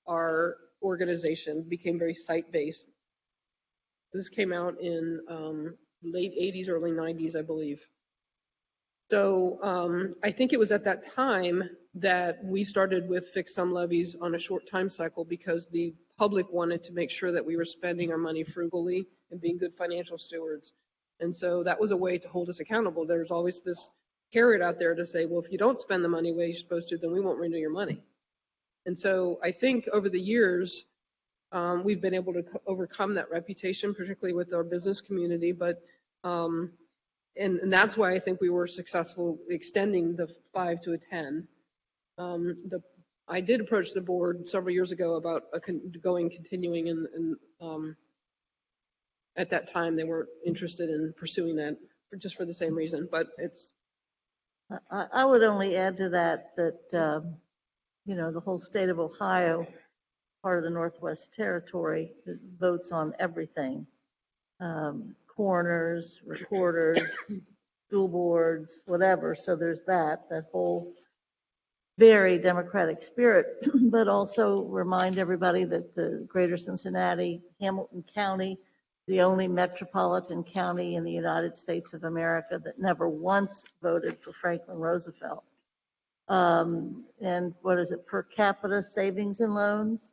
our organization, became very site-based. This came out in late 80s, early 90s, I believe. So I think it was at that time that we started with fixed sum levies on a short time cycle because the public wanted to make sure that we were spending our money frugally and being good financial stewards. And so that was a way to hold us accountable. There's always this carrot out there to say, well, if you don't spend the money the way you're supposed to, then we won't renew your money. And so I think over the years, we've been able to overcome that reputation, particularly with our business community. But and that's why I think we were successful extending the 5 to a 10. I did approach the board several years ago about continuing, and at that time they weren't interested in pursuing that just for the same reason. But it's. I would only add to that the whole state of Ohio, part of the Northwest Territory, votes on everything. Coroners, recorders, school boards, whatever. So there's that whole very democratic spirit, but also remind everybody that the greater Cincinnati, Hamilton County, the only metropolitan county in the United States of America that never once voted for Franklin Roosevelt. And what is it, per capita savings and loans?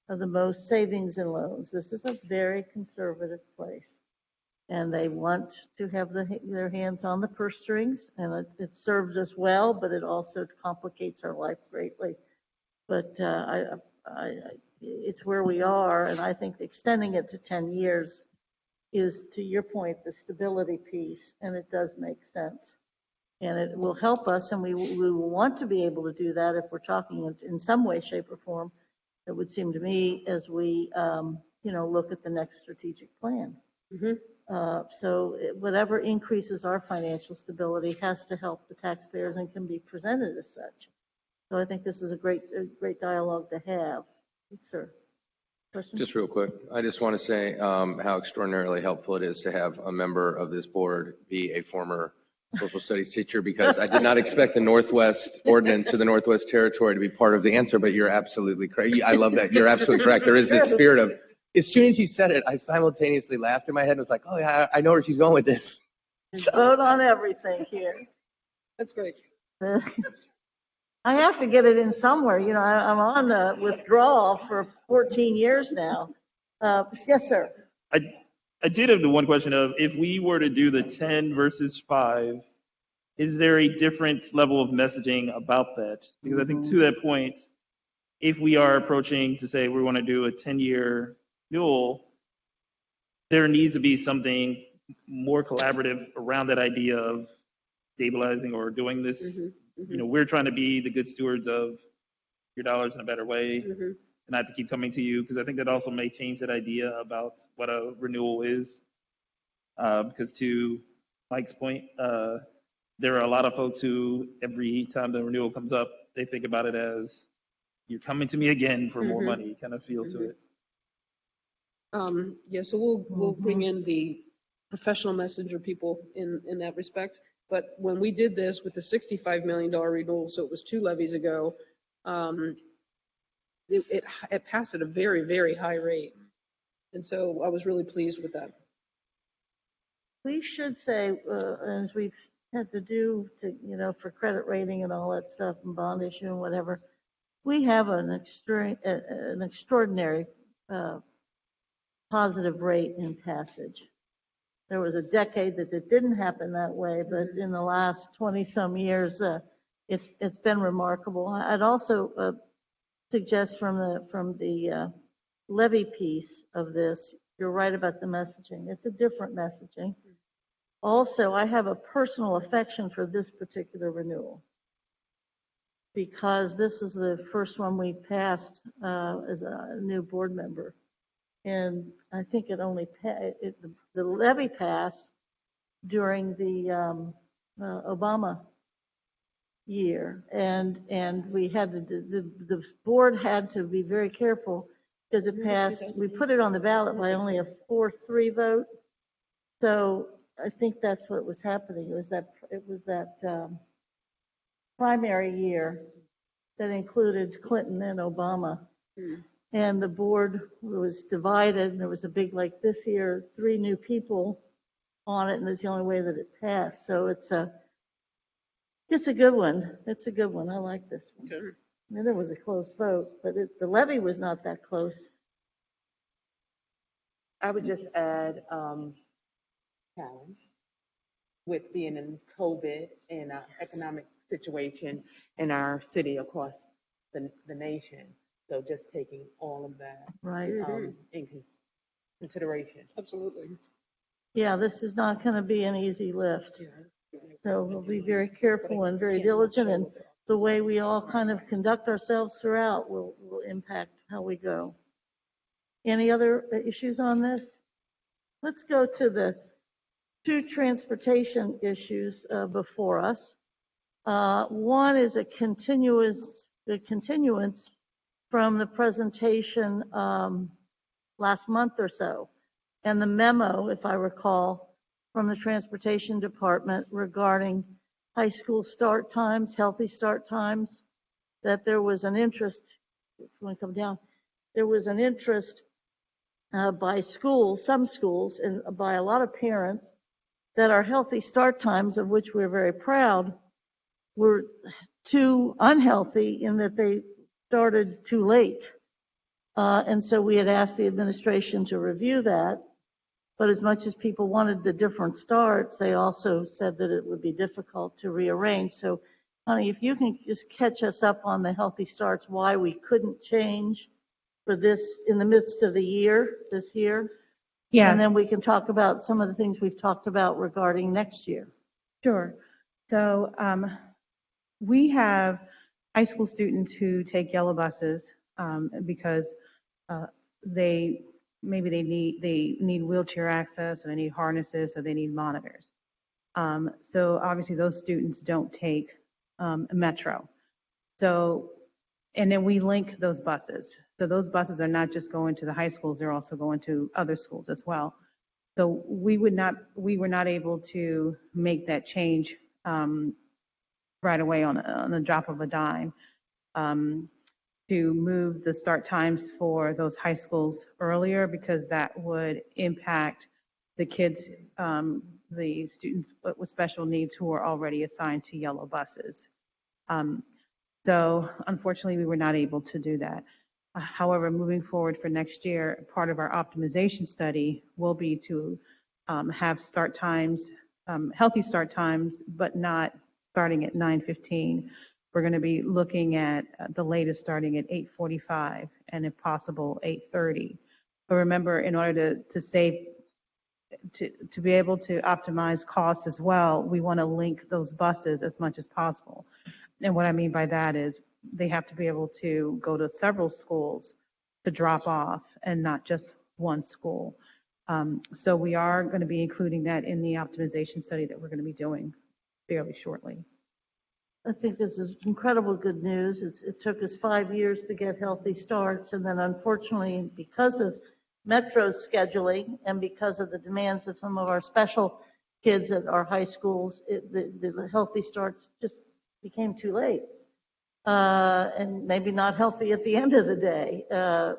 Are the most savings and loans. This is a very conservative place. And they want to have their hands on the purse strings, and it serves us well, but it also complicates our life greatly. But it's where we are, and I think extending it to 10 years is, to your point, the stability piece, and it does make sense. And it will help us, and we will want to be able to do that if we're talking in some way, shape, or form, it would seem to me, as we look at the next strategic plan. Mm-hmm. So whatever increases our financial stability has to help the taxpayers and can be presented as such. So I think this is a great dialogue to have. Yes, sir. Question? Just real quick, I just want to say how extraordinarily helpful it is to have a member of this board be a former social studies teacher, because I did not expect the Northwest Ordinance or the Northwest Territory to be part of the answer, but you're absolutely correct. I love that. You're absolutely correct. There is this spirit of, as soon as you said it, I simultaneously laughed in my head and was like, oh yeah, I know where she's going with this. Vote on everything here. That's great. I have to get it in somewhere. I'm on the withdrawal for 14 years now. Yes, sir. I did have the one question of, if we were to do the 10 versus 5, is there a different level of messaging about that? Because I think to that point, if we are approaching to say we want to do a 10-year renewal, there needs to be something more collaborative around that idea of stabilizing or doing this. Mm-hmm. Mm-hmm. We're trying to be the good stewards of your dollars in a better way. Mm-hmm. And I have to keep coming to you, because I think that also may change that idea about what a renewal is. Because to Mike's point, there are a lot of folks who, every time the renewal comes up, they think about it as, you're coming to me again for more money, kind of feel to it. Yeah, so we'll bring in the professional messenger people in that respect. But when we did this with the $65 million renewal, so it was 2 levies ago, it passed at a very, very high rate. And so I was really pleased with that. we should say, as we've had to do to, for credit rating and all that stuff and bond issue and whatever, we have an extraordinary positive rate in passage. There was a decade that it didn't happen that way, but in the last 20-some years, it's been remarkable. I'd also suggest from the levy piece of this, you're right about the messaging. It's a different messaging. Also, I have a personal affection for this particular renewal because this is the first one we passed as a new board member. And I think it only the levy passed during the Obama year, and we had the board had to be very careful because it passed. We put it on the ballot by only a 4-3 vote. So I think that's what was happening. It was that primary year that included Clinton and Obama. And the board was divided, and there was a big, like this year, 3 new people on it, and it's the only way that it passed. So it's a good one. It's a good one. I like this one. Okay. I mean, there was a close vote, but the levy was not that close. I would just add challenge with being in COVID and our economic situation in our city across the nation. So just taking all of that Right. in consideration. Absolutely. Yeah, this is not going to be an easy lift. So we'll be very careful and very diligent, and the way we all kind of conduct ourselves throughout will impact how we go. Any other issues on this? Let's go to the 2 transportation issues before us. One is a continuance from the presentation last month or so, and the memo, if I recall, from the Transportation Department regarding high school start times, healthy start times, that there was an interest, if you want to come down, there was an interest by schools, some schools, and by a lot of parents, that our healthy start times, of which we're very proud, were too unhealthy in that they started too late. And so we had asked the administration to review that. But as much as people wanted the different starts, they also said that it would be difficult to rearrange. So, honey, if you can just catch us up on the healthy starts, why we couldn't change for this in the midst of the year, this year. Yes. And then we can talk about some of the things we've talked about regarding next year. Sure. So we have high school students who take yellow buses because they need wheelchair access, or they need harnesses, or they need monitors. So obviously those students don't take Metro. So, and then we link those buses. So those buses are not just going to the high schools, they're also going to other schools as well. So we were not able to make that change right away on the drop of a dime to move the start times for those high schools earlier, because that would impact the kids, the students with special needs who are already assigned to yellow buses. So unfortunately, we were not able to do that. However, moving forward for next year, part of our optimization study will be to have start times, healthy start times, but not starting at 9:15. We're going to be looking at the latest starting at 8:45 and if possible 8:30. But remember, in order to save, to be able to optimize costs as well, we want to link those buses as much as possible. And what I mean by that is they have to be able to go to several schools to drop off and not just one school. So we are going to be including that in the optimization study that we're going to be doing fairly shortly. I think this is incredible good news. It took us 5 years to get healthy starts, and then unfortunately, because of Metro's scheduling and because of the demands of some of our special kids at our high schools, the healthy starts just became too late. And maybe not healthy at the end of the day,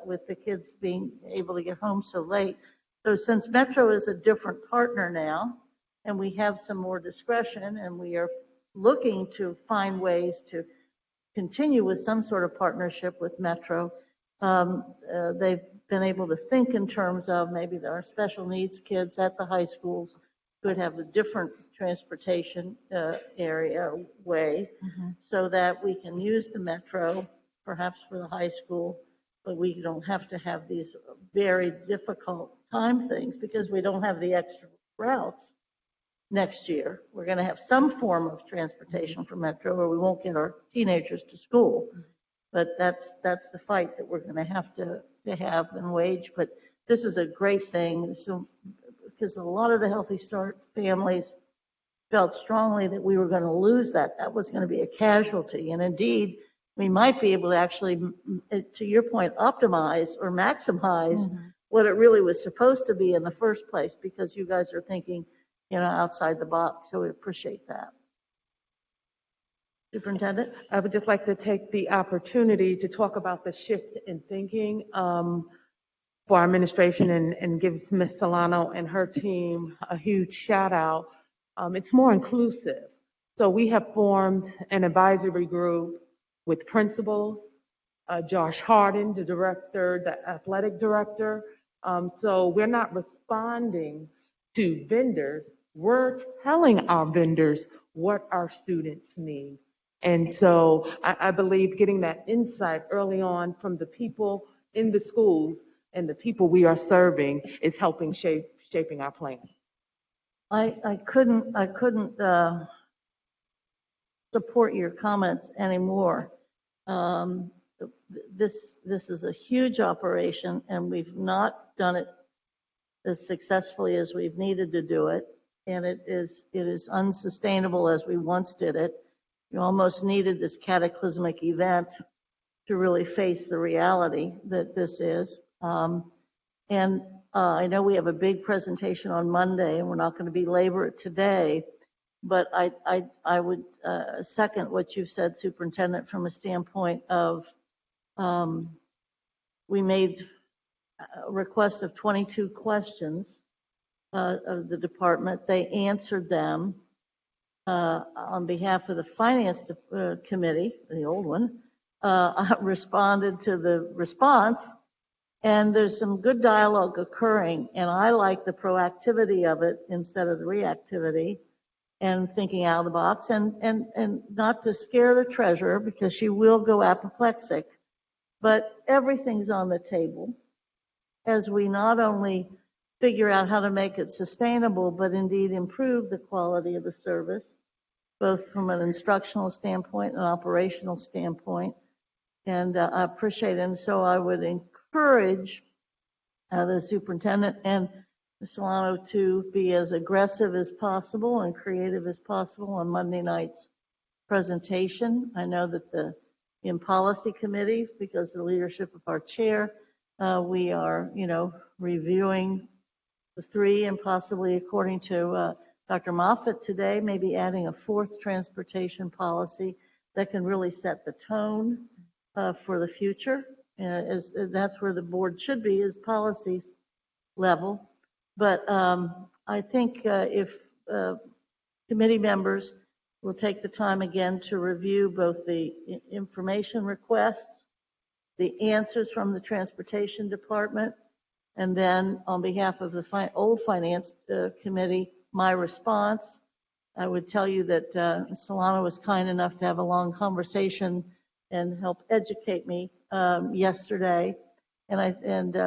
with the kids being able to get home so late. So since Metro is a different partner now, and we have some more discretion, and we are looking to find ways to continue with some sort of partnership with Metro. They've been able to think in terms of maybe there are special needs kids at the high schools could have a different transportation area way, so that we can use the Metro perhaps for the high school, but we don't have to have these very difficult time things because we don't have the extra routes next year. We're going to have some form of transportation for Metro, or we won't get our teenagers to school. But that's the fight that we're going to have and wage. But this is a great thing. So, because a lot of the Healthy Start families felt strongly that we were going to lose that. That was going to be a casualty. And indeed, we might be able to actually, to your point, optimize or maximize what it really was supposed to be in the first place, because you guys are thinking, outside the box. So we appreciate that. Superintendent? I would just like to take the opportunity to talk about the shift in thinking for our administration and give Ms. Solano and her team a huge shout out. It's more inclusive. So we have formed an advisory group with principals, Josh Harden, the director, the athletic director. So we're not responding to vendors. We're telling our vendors what our students need. And so I believe getting that insight early on from the people in the schools and the people we are serving is helping shaping our plan. I couldn't support your comments anymore. This is a huge operation, and we've not done it as successfully as we've needed to do it, and it is unsustainable as we once did it. You almost needed this cataclysmic event to really face the reality that this is. I know we have a big presentation on Monday, and we're not going to belabor it today, but I would second what you've said, Superintendent, from a standpoint of we made a request of 22 questions of the department. They answered them. On behalf of the Finance Committee, the old one, responded to the response, and there's some good dialogue occurring, and I like the proactivity of it instead of the reactivity, and thinking out of the box, and not to scare the treasurer, because she will go apoplectic, but everything's on the table as we not only figure out how to make it sustainable, but indeed improve the quality of the service, both from an instructional standpoint and operational standpoint. And I appreciate it. And so I would encourage the superintendent and Ms. Solano to be as aggressive as possible and creative as possible on Monday night's presentation. I know that in policy committee, because of the leadership of our chair, we are, reviewing the three, and possibly, according to Dr. Moffitt today, maybe adding a fourth transportation policy that can really set the tone for the future. That's where the board should be, is policies level. But I think if committee members will take the time again to review both the information requests, the answers from the transportation department, and then on behalf of the old finance committee, my response, I would tell you that Solano was kind enough to have a long conversation and help educate me yesterday. And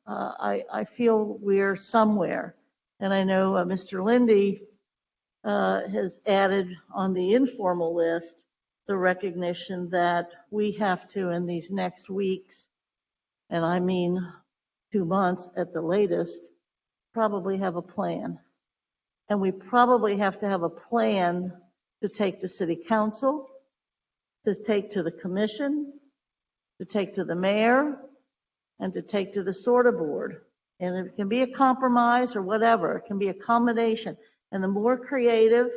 I feel we're somewhere. And I know Mr. Lindy has added on the informal list the recognition that we have to, in these next weeks, and I mean 2 months at the latest, probably have a plan. And we probably have to have a plan to take to City Council, to take to the Commission, to take to the Mayor, and to take to the SORTA Board. And it can be a compromise or whatever. It can be a combination. And the more creative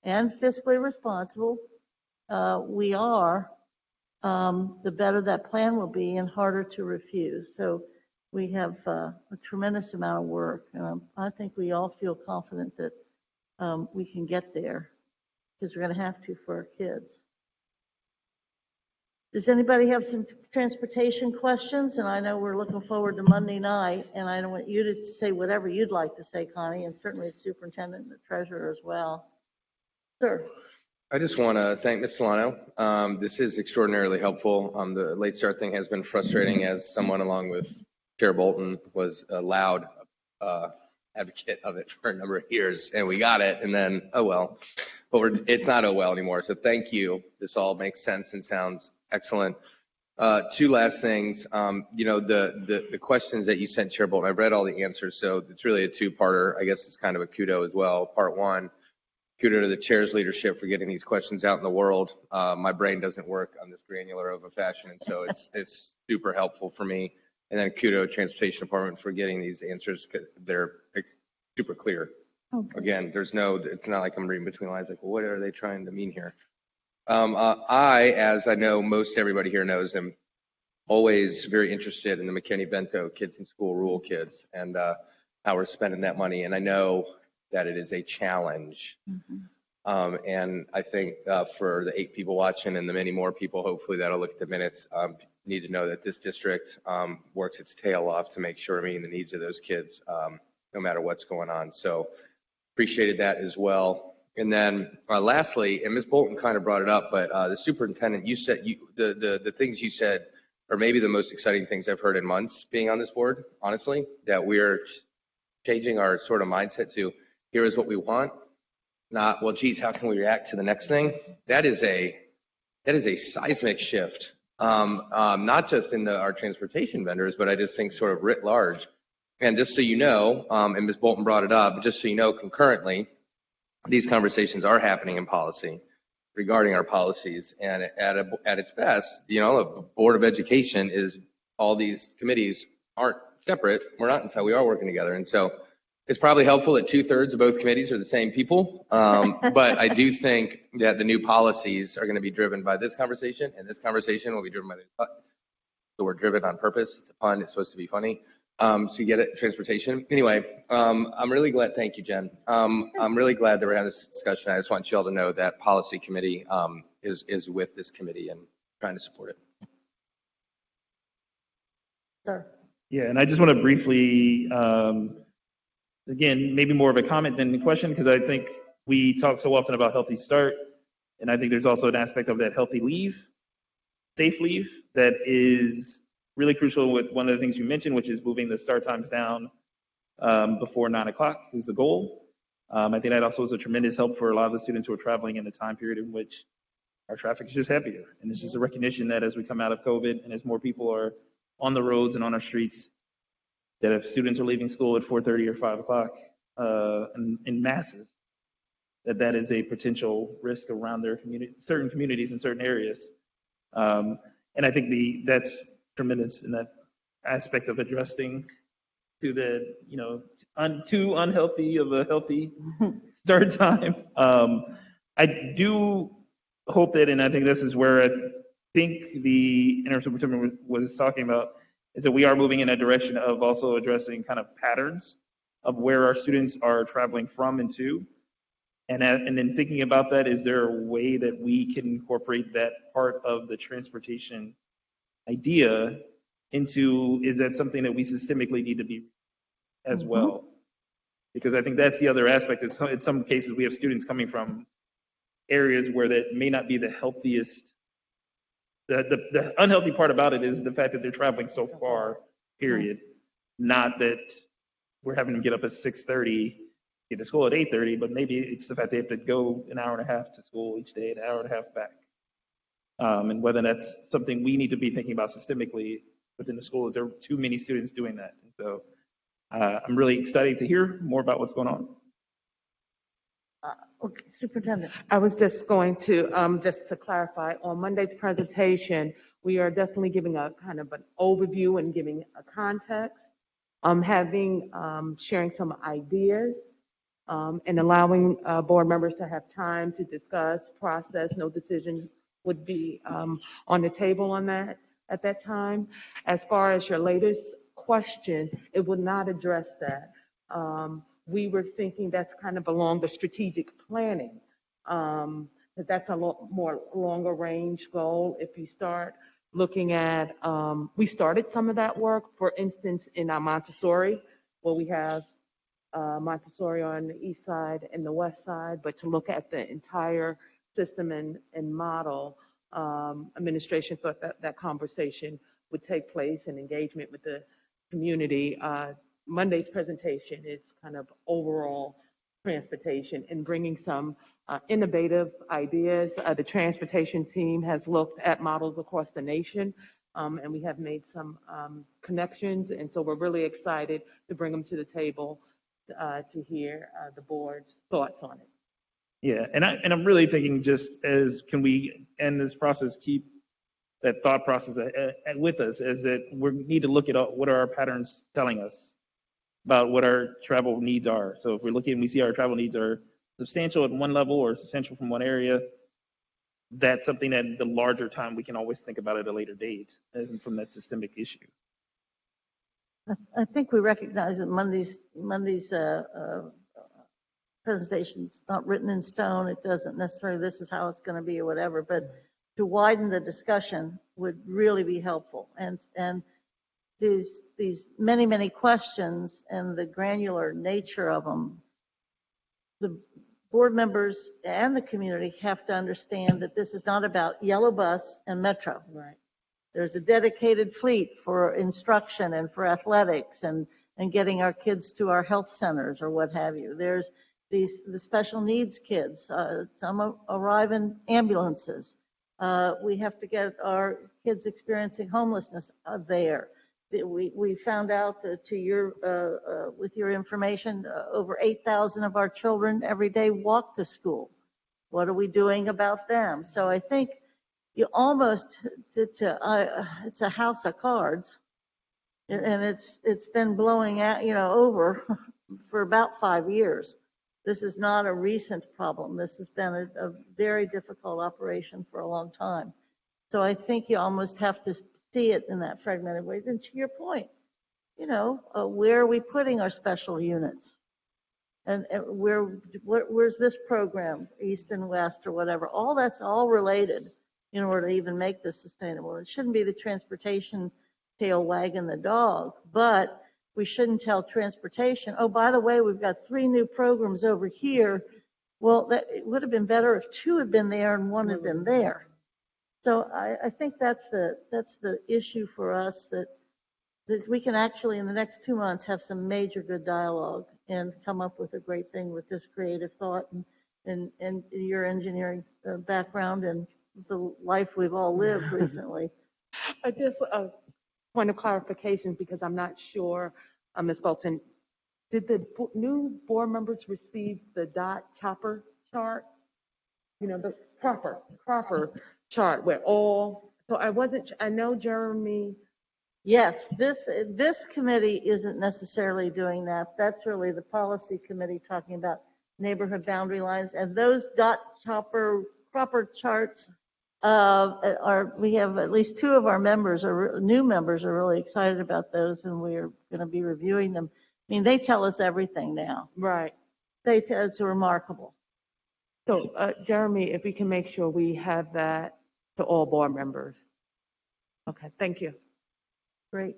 and fiscally responsible we are, the better that plan will be and harder to refuse. So we have a tremendous amount of work. And I think we all feel confident that we can get there, because we're going to have to for our kids. Does anybody have some transportation questions? And I know we're looking forward to Monday night, and I don't want you to say whatever you'd like to say, Connie, and certainly the superintendent and the treasurer as well. Sir. I just want to thank Ms. Solano. This is extraordinarily helpful. The late start thing has been frustrating, as someone along with Chair Bolton was a loud advocate of it for a number of years, and we got it, and then, oh well. But it's not oh well anymore, so thank you. This all makes sense and sounds excellent. Two last things. The questions that you sent, Chair Bolton, I've read all the answers, so it's really a two-parter. I guess it's kind of a kudo as well. Part one, kudo to the chair's leadership for getting these questions out in the world. My brain doesn't work on this granular of a fashion, and so it's super helpful for me. And then kudo to Transportation Department for getting these answers, because they're super clear. Okay. Again, it's not like I'm reading between lines, like, well, what are they trying to mean here? I, as I know most everybody here knows, am always very interested in the McKinney-Bento kids in school, rural kids, and how we're spending that money. And I know that it is a challenge. Mm-hmm. And I think for the 8 people watching and the many more people, hopefully, that'll look at the minutes, need to know that this district works its tail off to make sure we're meeting the needs of those kids, no matter what's going on. So appreciated that as well. And then lastly, and Ms. Bolton kind of brought it up, but the superintendent, you said the things you said are maybe the most exciting things I've heard in months being on this board, honestly, that we're changing our sort of mindset to here is what we want, not, well, geez, how can we react to the next thing? That is a seismic shift, not just in our transportation vendors, but I just think sort of writ large. And just so you know, and Ms. Bolton brought it up, but just so you know, concurrently, these conversations are happening in policy regarding our policies. And at its best, a Board of Education is all these committees aren't separate. We're not inside. We are working together. And so it's probably helpful that 2/3 of both committees are the same people. But I do think that the new policies are going to be driven by this conversation, and this conversation will be driven by so we're driven on purpose. It's a pun. It's supposed to be funny. So you get it, transportation. Anyway, I'm really glad. Thank you, Jen. I'm really glad that we're having this discussion. I just want you all to know that policy committee is with this committee and trying to support it. Sure. Yeah, and I just want to briefly, again, maybe more of a comment than a question, because I think we talk so often about healthy start, and I think there's also an aspect of that healthy leave, safe leave, that is really crucial with one of the things you mentioned, which is moving the start times down before 9 o'clock is the goal. I think that also is a tremendous help for a lot of the students who are traveling in the time period in which our traffic is just heavier. And it's just a recognition that as we come out of COVID and as more people are on the roads and on our streets, that if students are leaving school at 4:30 or 5 o'clock in masses, that is a potential risk around their community, certain communities in certain areas. And I think that's tremendous in that aspect of adjusting to the, too unhealthy of a healthy start time. I do hope that, and I think this is where I think the interim superintendent was talking about, is that we are moving in a direction of also addressing kind of patterns of where our students are traveling from and to. And then thinking about that, is there a way that we can incorporate that part of the transportation idea into, is that something that we systemically need to be as well? Because I think that's the other aspect. Is in some cases we have students coming from areas where that may not be the healthiest. The unhealthy part about it is the fact that they're traveling so far, period. Not that we're having to get up at 6:30, get to school at 8:30, but maybe it's the fact they have to go an hour and a half to school each day, an hour and a half back. And whether that's something we need to be thinking about systemically within the school, is there too many students doing that? And so I'm really excited to hear more about what's going on. Okay, Superintendent. I was just going to, just to clarify, on Monday's presentation, we are definitely giving a kind of an overview and giving a context, sharing some ideas, and allowing board members to have time to discuss, process. No decisions would be on the table on that at that time. As far as your latest question, it would not address that. we were thinking that's kind of along the strategic planning. That's a more longer range goal. If you start looking at, we started some of that work, for instance, in our Montessori, where we have Montessori on the east side and the west side, but to look at the entire system and model, administration thought that conversation would take place in engagement with the community. Monday's presentation is kind of overall transportation and bringing some innovative ideas. The transportation team has looked at models across the nation, and we have made some connections, and so we're really excited to bring them to the table to hear the board's thoughts on it. Yeah, and I'm really thinking, just as, can we end this process, keep that thought process with us, is that we need to look at what are our patterns telling us about what our travel needs are. So if we're looking and we see our travel needs are substantial at one level or substantial from one area, that's something that the larger time we can always think about at a later date, and from that systemic issue. I think we recognize that Monday's presentation's not written in stone. It doesn't necessarily, this is how it's going to be or whatever, but to widen the discussion would really be helpful. And these many questions and the granular nature of them, the board members and the community have to understand that this is not about Yellow Bus and Metro. Right. There's a dedicated fleet for instruction and for athletics and getting our kids to our health centers or what have you. There's the special needs kids. Some arrive in ambulances. We have to get our kids experiencing homelessness there. We found out that with your information, over 8,000 of our children every day walk to school. What are we doing about them? So I think you almost, it's a house of cards, and it's been blowing out, over for about 5 years. This is not a recent problem. This has been a very difficult operation for a long time. So I think you almost have to see it in that fragmented way. And to your point, where are we putting our special units? And where's this program, East and West or whatever? All that's all related in order to even make this sustainable. It shouldn't be the transportation tail wagging the dog, but we shouldn't tell transportation, oh, by the way, we've got 3 new programs over here. Well, it would have been better if 2 had been there and 1 had been there. So I think that's the issue for us, that we can actually in the next 2 months have some major good dialogue and come up with a great thing with this creative thought and your engineering background and the life we've all lived recently. Just a point of clarification, because I'm not sure, Ms. Bolton, did the new board members receive the dot chopper chart? The proper chart where all, so I know Jeremy. Yes, this committee isn't necessarily doing that. That's really the policy committee talking about neighborhood boundary lines, and those dot chopper proper charts we have at least 2 of our new members are really excited about those, and we're going to be reviewing them. I mean, they tell us everything now. Right. It's remarkable. So, Jeremy, if we can make sure we have that to all board members. Okay, thank you. Great.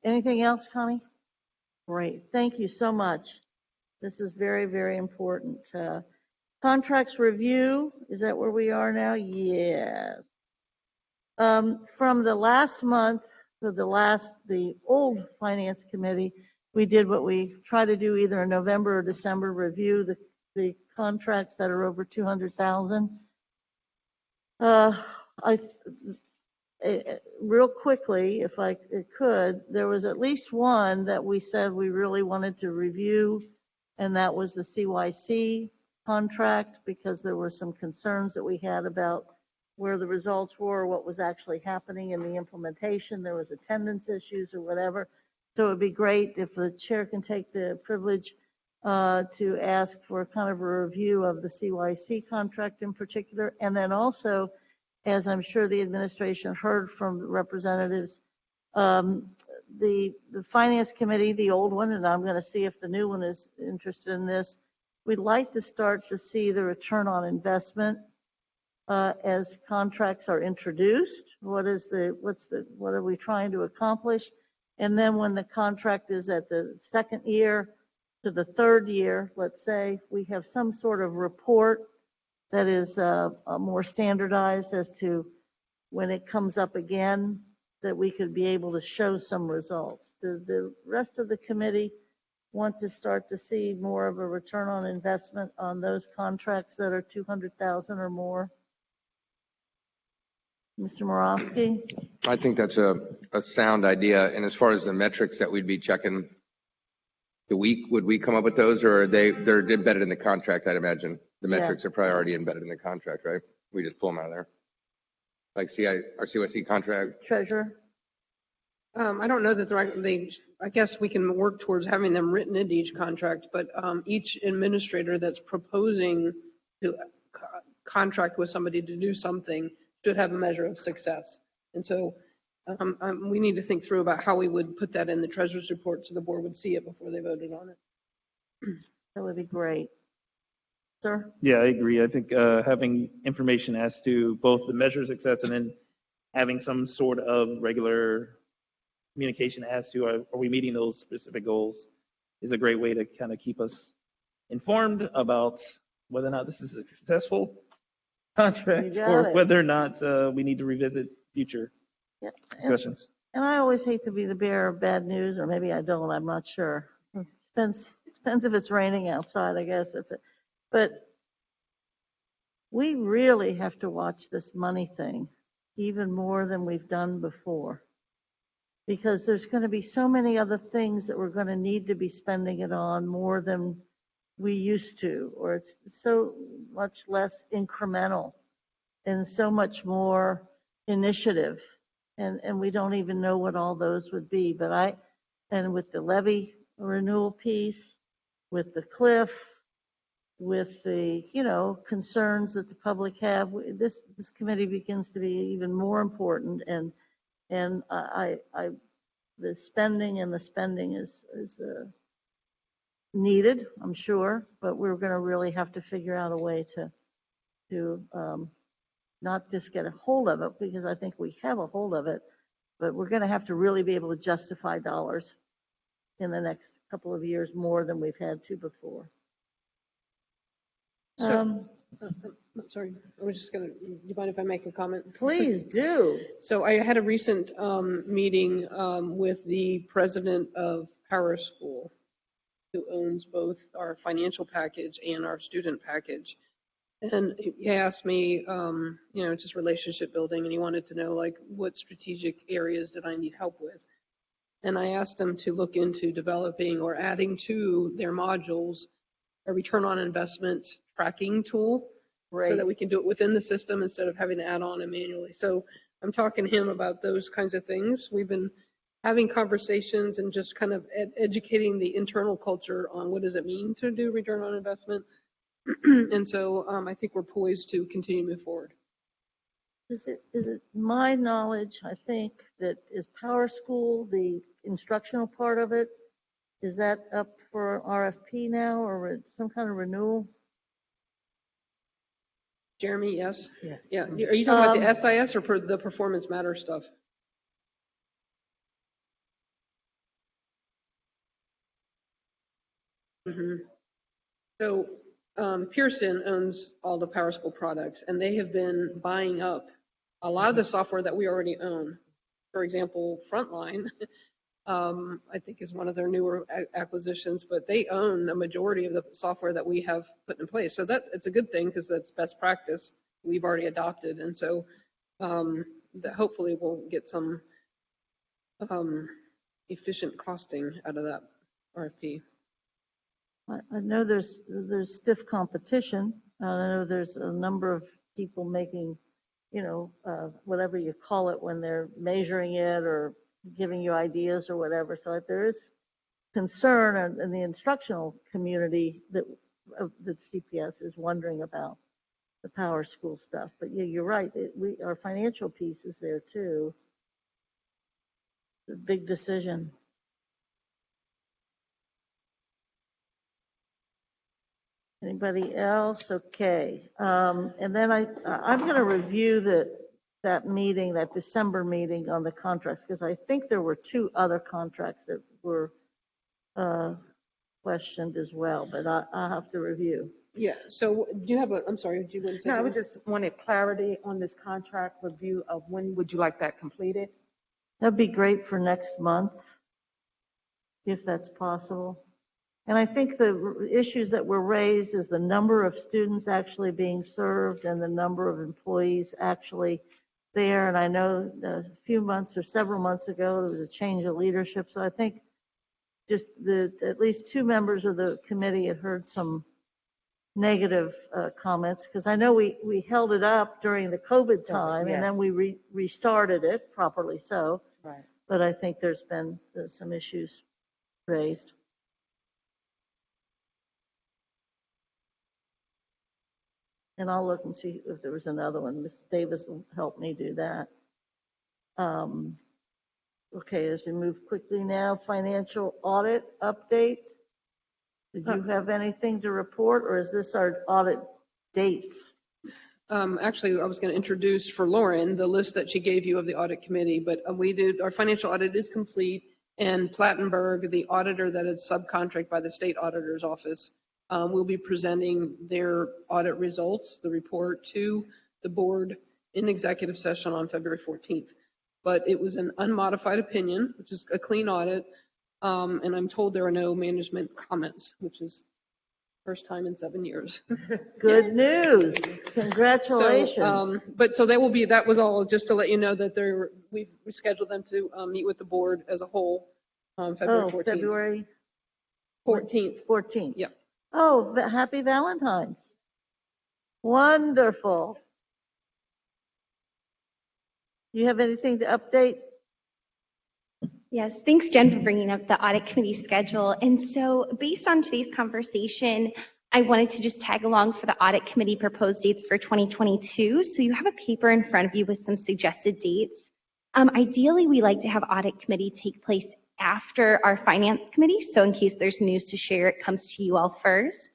Anything else, Connie? Great. Thank you so much. This is very, very important. Contracts review, is that where we are now? Yes. From the last month to the old finance committee, we did what we try to do either in November or December, review the contracts that are over 200,000. Real quickly, if I could, there was at least one that we said we really wanted to review, and that was the CYC contract, because there were some concerns that we had about where the results were, what was actually happening in the implementation. There was attendance issues or whatever. So it would be great if the chair can take the privilege to ask for kind of a review of the CYC contract in particular. And then also, as I'm sure the administration heard from the representatives, the finance committee, the old one, and I'm going to see if the new one is interested in this. We'd like to start to see the return on investment as contracts are introduced. What are we trying to accomplish? And then when the contract is at the second year to the third year, let's say, we have some sort of report that is more standardized as to when it comes up again, that we could be able to show some results. The rest of the committee want to start to see more of a return on investment on those contracts that are 200,000 or more? Mr. Morosky? I think that's a sound idea. And as far as the metrics that we'd be checking, would we come up with those, or they're embedded in the contract, I'd imagine? The metrics are probably already embedded in the contract, right? We just pull them out of there. Like our CYC contract. Treasurer? I don't know that I guess we can work towards having them written into each contract, but each administrator that's proposing to contract with somebody to do something should have a measure of success. And so we need to think through about how we would put that in the treasurer's report so the board would see it before they voted on it. That would be great. Sir? Yeah, I agree. I think having information as to both the measure of success and then having some sort of regular communication as to are we meeting those specific goals is a great way to kind of keep us informed about whether or not this is a successful contract or whether or not we need to revisit future discussions. And I always hate to be the bearer of bad news, or maybe I don't, I'm not sure. Depends if it's raining outside, I guess. But we really have to watch this money thing even more than we've done before, because there's going to be so many other things that we're going to need to be spending it on more than we used to, or it's so much less incremental and so much more initiative. And we don't even know what all those would be. But and with the levy renewal piece, with the cliff, with the, concerns that the public have, this committee begins to be even more important. And the spending is needed, I'm sure, but we're going to really have to figure out a way to not just get a hold of it, because I think we have a hold of it, but we're going to have to really be able to justify dollars in the next couple of years more than we've had to before. Sorry, I was just going to, do you mind if I make a comment? Please do. So I had a recent meeting with the president of Power School, who owns both our financial package and our student package. And he asked me, just relationship building, and he wanted to know, like, what strategic areas did I need help with? And I asked him to look into developing or adding to their modules a return on investment tracking tool, so that we can do it within the system instead of having to add on it manually. So I'm talking to him about those kinds of things. We've been having conversations and just kind of educating the internal culture on what does it mean to do return on investment. And so I think we're poised to continue to move forward. Is it my knowledge, I think, that is Power School, the instructional part of it, is that up for RFP now, or some kind of renewal? Jeremy, yes? Yes. Yeah. Are you talking about the SIS or the Performance Matter stuff? Mm-hmm. So Pearson owns all the Power School products, and they have been buying up a lot of the software that we already own. For example, Frontline, I think is one of their newer acquisitions, but they own a majority of the software that we have put in place. So it's a good thing, because that's best practice we've already adopted. And so that hopefully we'll get some efficient costing out of that RFP. I know there's stiff competition. I know there's a number of people making, whatever you call it when they're measuring it or giving you ideas or whatever. So there is concern in the instructional community that CPS is wondering about the Power School stuff. But yeah, you're right. Our financial piece is there too. a big decision. Anybody else? Okay. And then I'm going to review that meeting, that December meeting on the contracts, because I think there were 2 other contracts that were questioned as well, but I'll have to review. Yeah, so do you have I'm sorry, do you want to say? No, I something? just wanted clarity on this contract review of when would you like that completed? That'd be great for next month, if that's possible. And I think the issues that were raised is the number of students actually being served and the number of employees actually there. And I know a few months or several months ago, there was a change of leadership. So I think just at least 2 members of the committee had heard some negative comments, because I know we held it up during the COVID time, yeah. and then we restarted it, properly so. Right. But I think there's been some issues raised. And I'll look and see if there was another one. Ms. Davis will help me do that. Okay, as we move quickly now, financial audit update. Did you have anything to report, or is this our audit dates? Actually, I was going to introduce for Lauren the list that she gave you of the audit committee, but our financial audit is complete, and Plattenberg, the auditor that is subcontract by the state auditor's office, will be presenting their audit results, the report, to the board in executive session on February 14th. But it was an unmodified opinion, which is a clean audit, and I'm told there are no management comments, which is first time in 7 years. Good news. Congratulations. So that was all, just to let you know that we scheduled them to meet with the board as a whole on February 14th. February 14th. 14th. Yeah. Oh, happy Valentine's. Wonderful. You have anything to update? Yes, thanks, Jen, for bringing up the audit committee schedule. And so based on today's conversation, I wanted to just tag along for the audit committee proposed dates for 2022. So you have a paper in front of you with some suggested dates. Ideally, we like to have audit committee take place after our finance committee. So in case there's news to share, it comes to you all first.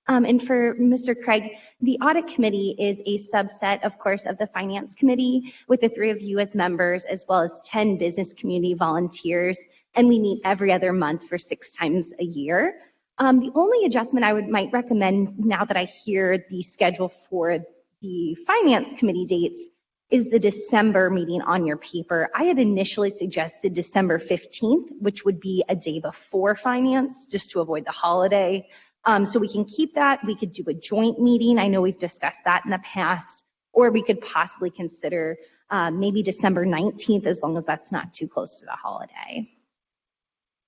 And for Mr. Craig, the audit committee is a subset, of course, of the finance committee with the 3 of you as members, as well as 10 business community volunteers. And we meet every other month for 6 times a year. The only adjustment I might recommend now that I hear the schedule for the finance committee dates is the December meeting on your paper. I had initially suggested December 15th, which would be a day before finance, just to avoid the holiday. So we can keep that. We could do a joint meeting. I know we've discussed that in the past, or we could possibly consider maybe December 19th, as long as that's not too close to the holiday.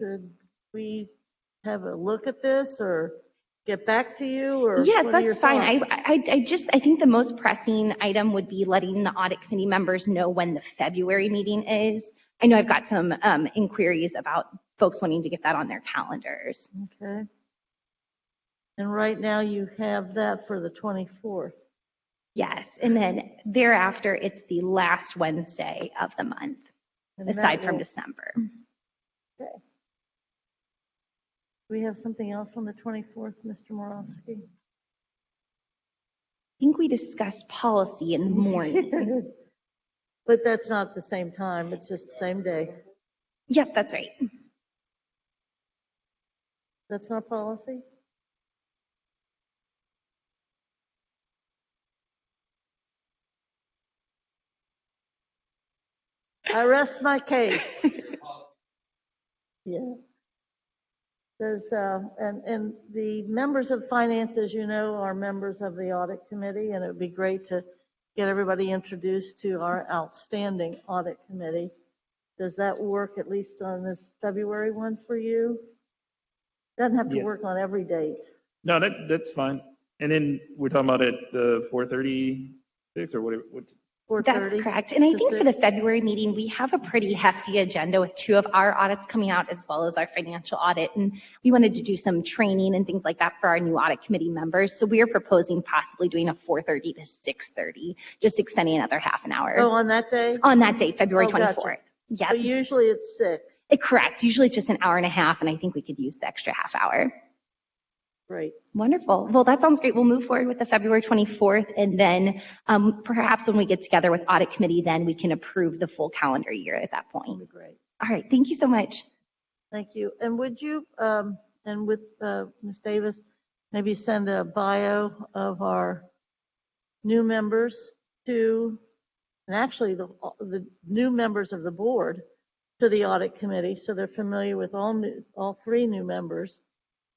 Should we have a look at this or get back to you? Or yes, what are your that's fine. thoughts? I think the most pressing item would be letting the audit committee members know when the February meeting is. I know I've got some inquiries about folks wanting to get that on their calendars. Okay. And right now you have that for the 24th. Yes, and then thereafter, it's the last Wednesday of the month, And aside that from will- December. Okay. Do we have something else on the 24th, Mr. Morosky? I think we discussed policy in the morning. But that's not the same time, it's just the same day. Yep, that's right. That's not policy? I rest my case. Yeah. There's, and the members of finance, as you know, are members of the audit committee, and it would be great to get everybody introduced to our outstanding audit committee. Does that work at least on this February one for you? Doesn't have to Yeah. work on every date. No, that's fine. And then we're talking about it, the 4:36 or whatever. That's 4:30 correct. And I to think for 6? the February meeting, we have a pretty hefty agenda with 2 of our audits coming out, as well as our financial audit. And we wanted to do some training and things like that for our new audit committee members. So we are proposing possibly doing a 4:30 to 6:30, just extending another half an hour. Oh, on that day? On that date, February Oh, gotcha. 24th. Yeah, But usually it's 6. correct. Usually it's just an hour and a half, and I think we could use the extra half hour. Great. Wonderful. Well, that sounds great. We'll move forward with the February 24th, and then perhaps when we get together with audit committee, then we can approve the full calendar year at that That'll point. be great. All right. Thank you so much. Thank you. And would you, and with Ms. Davis, maybe send a bio of our new members to, and actually the new members of the board to the audit committee, so they're familiar with all 3 new members,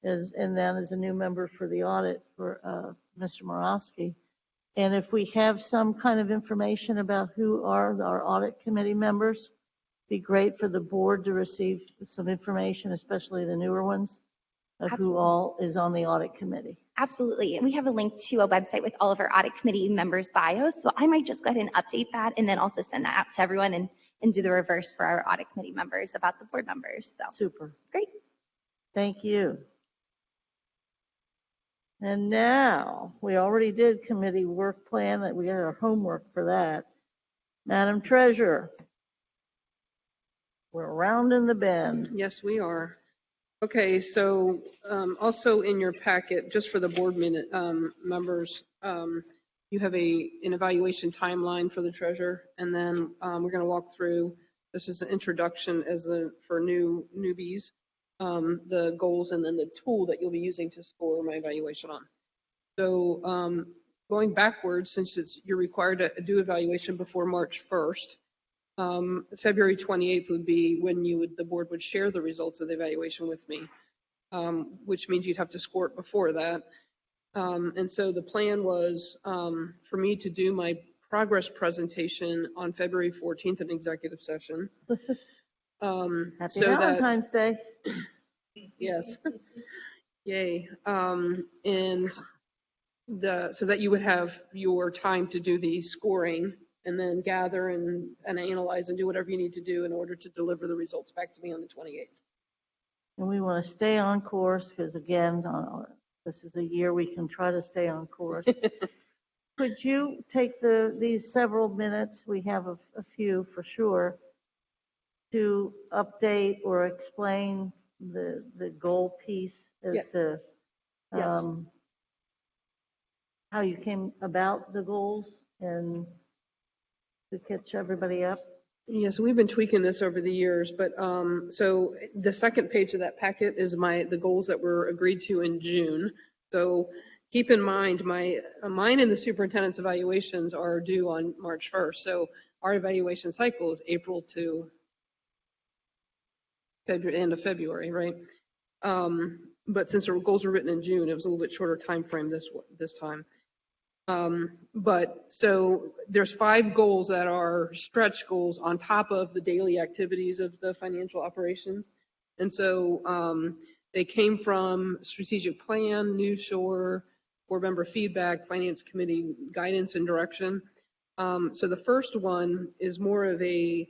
and then as a new member for the audit for Mr. Morosky. And if we have some kind of information about who are our audit committee members, be great for the board to receive some information, especially the newer ones, of who Absolutely. all is on the audit committee. Absolutely. And we have a link to a website with all of our audit committee members' bios. So I might just go ahead and update that and then also send that out to everyone and do the reverse for our audit committee members about the board members. So Super. great. Thank you. And now, we already did committee work plan, that we got our homework for that. Madam Treasurer, we're rounding the bend. Yes, we are. Okay, so also in your packet, just for the board members, you have an evaluation timeline for the treasurer, and then we're going to walk through, this is an introduction for newbies, the goals, and then the tool that you'll be using to score my evaluation on. So going backwards, since you're required to do evaluation before March 1st, February 28th would be when the board would share the results of the evaluation with me, which means you'd have to score it before that. And so the plan was for me to do my progress presentation on February 14th in executive session. Happy So Valentine's Day. Yes. Yay. And so that you would have your time to do the scoring and then gather and analyze and do whatever you need to do in order to deliver the results back to me on the 28th. And we want to stay on course, because again, this is a year we can try to stay on course. Could you take these several minutes, we have a few for sure, to update or explain the goal piece as Yes. to Yes. how you came about the goals and to catch everybody up? Yes, we've been tweaking this over the years, but so the second page of that packet is the goals that were agreed to in June. So keep in mind, mine and the superintendent's evaluations are due on March 1st. So our evaluation cycle is April to end of February, right? But since our goals were written in June, it was a little bit shorter time frame this time. But so there's 5 goals that are stretch goals on top of the daily activities of the financial operations. And so they came from strategic plan, New Shore, board member feedback, finance committee guidance and direction. So the first one is more of a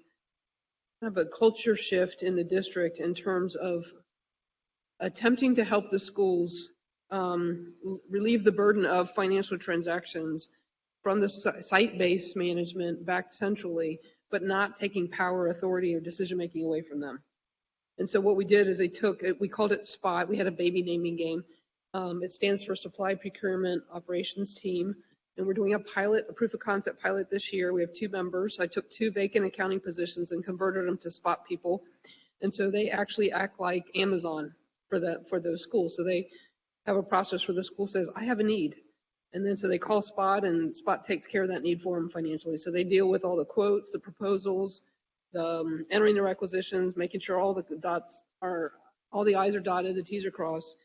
kind of a culture shift in the district in terms of attempting to help the schools relieve the burden of financial transactions from the site-based management back centrally, but not taking power, authority, or decision-making away from them. And so what we did is we called it SPOT. We had a baby naming game. It stands for Supply Procurement Operations Team. And we're doing a proof of concept pilot this year. We have 2 members. I took 2 vacant accounting positions and converted them to SPOT people. And so they actually act like Amazon for those schools. So they have a process where the school says, I have a need. And then so they call SPOT, and SPOT takes care of that need for them financially. So they deal with all the quotes, the proposals, the entering the requisitions, making sure all the I's are dotted, the T's are crossed,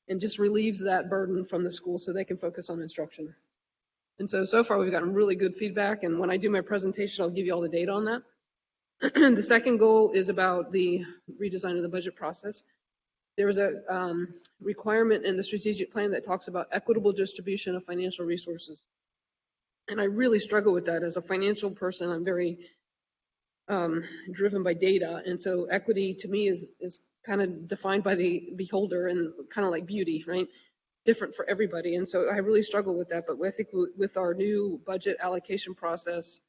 and just relieves that burden from the school so they can focus on instruction. And so far we've gotten really good feedback. And when I do my presentation, I'll give you all the data on that. The second goal is about the redesign of the budget process. There was a requirement in the strategic plan that talks about equitable distribution of financial resources. And I really struggle with that. As a financial person, I'm very driven by data. And so equity to me is kind of defined by the beholder and kind of like beauty, right? Different for everybody. And so I really struggle with that. But I think with our new budget allocation process,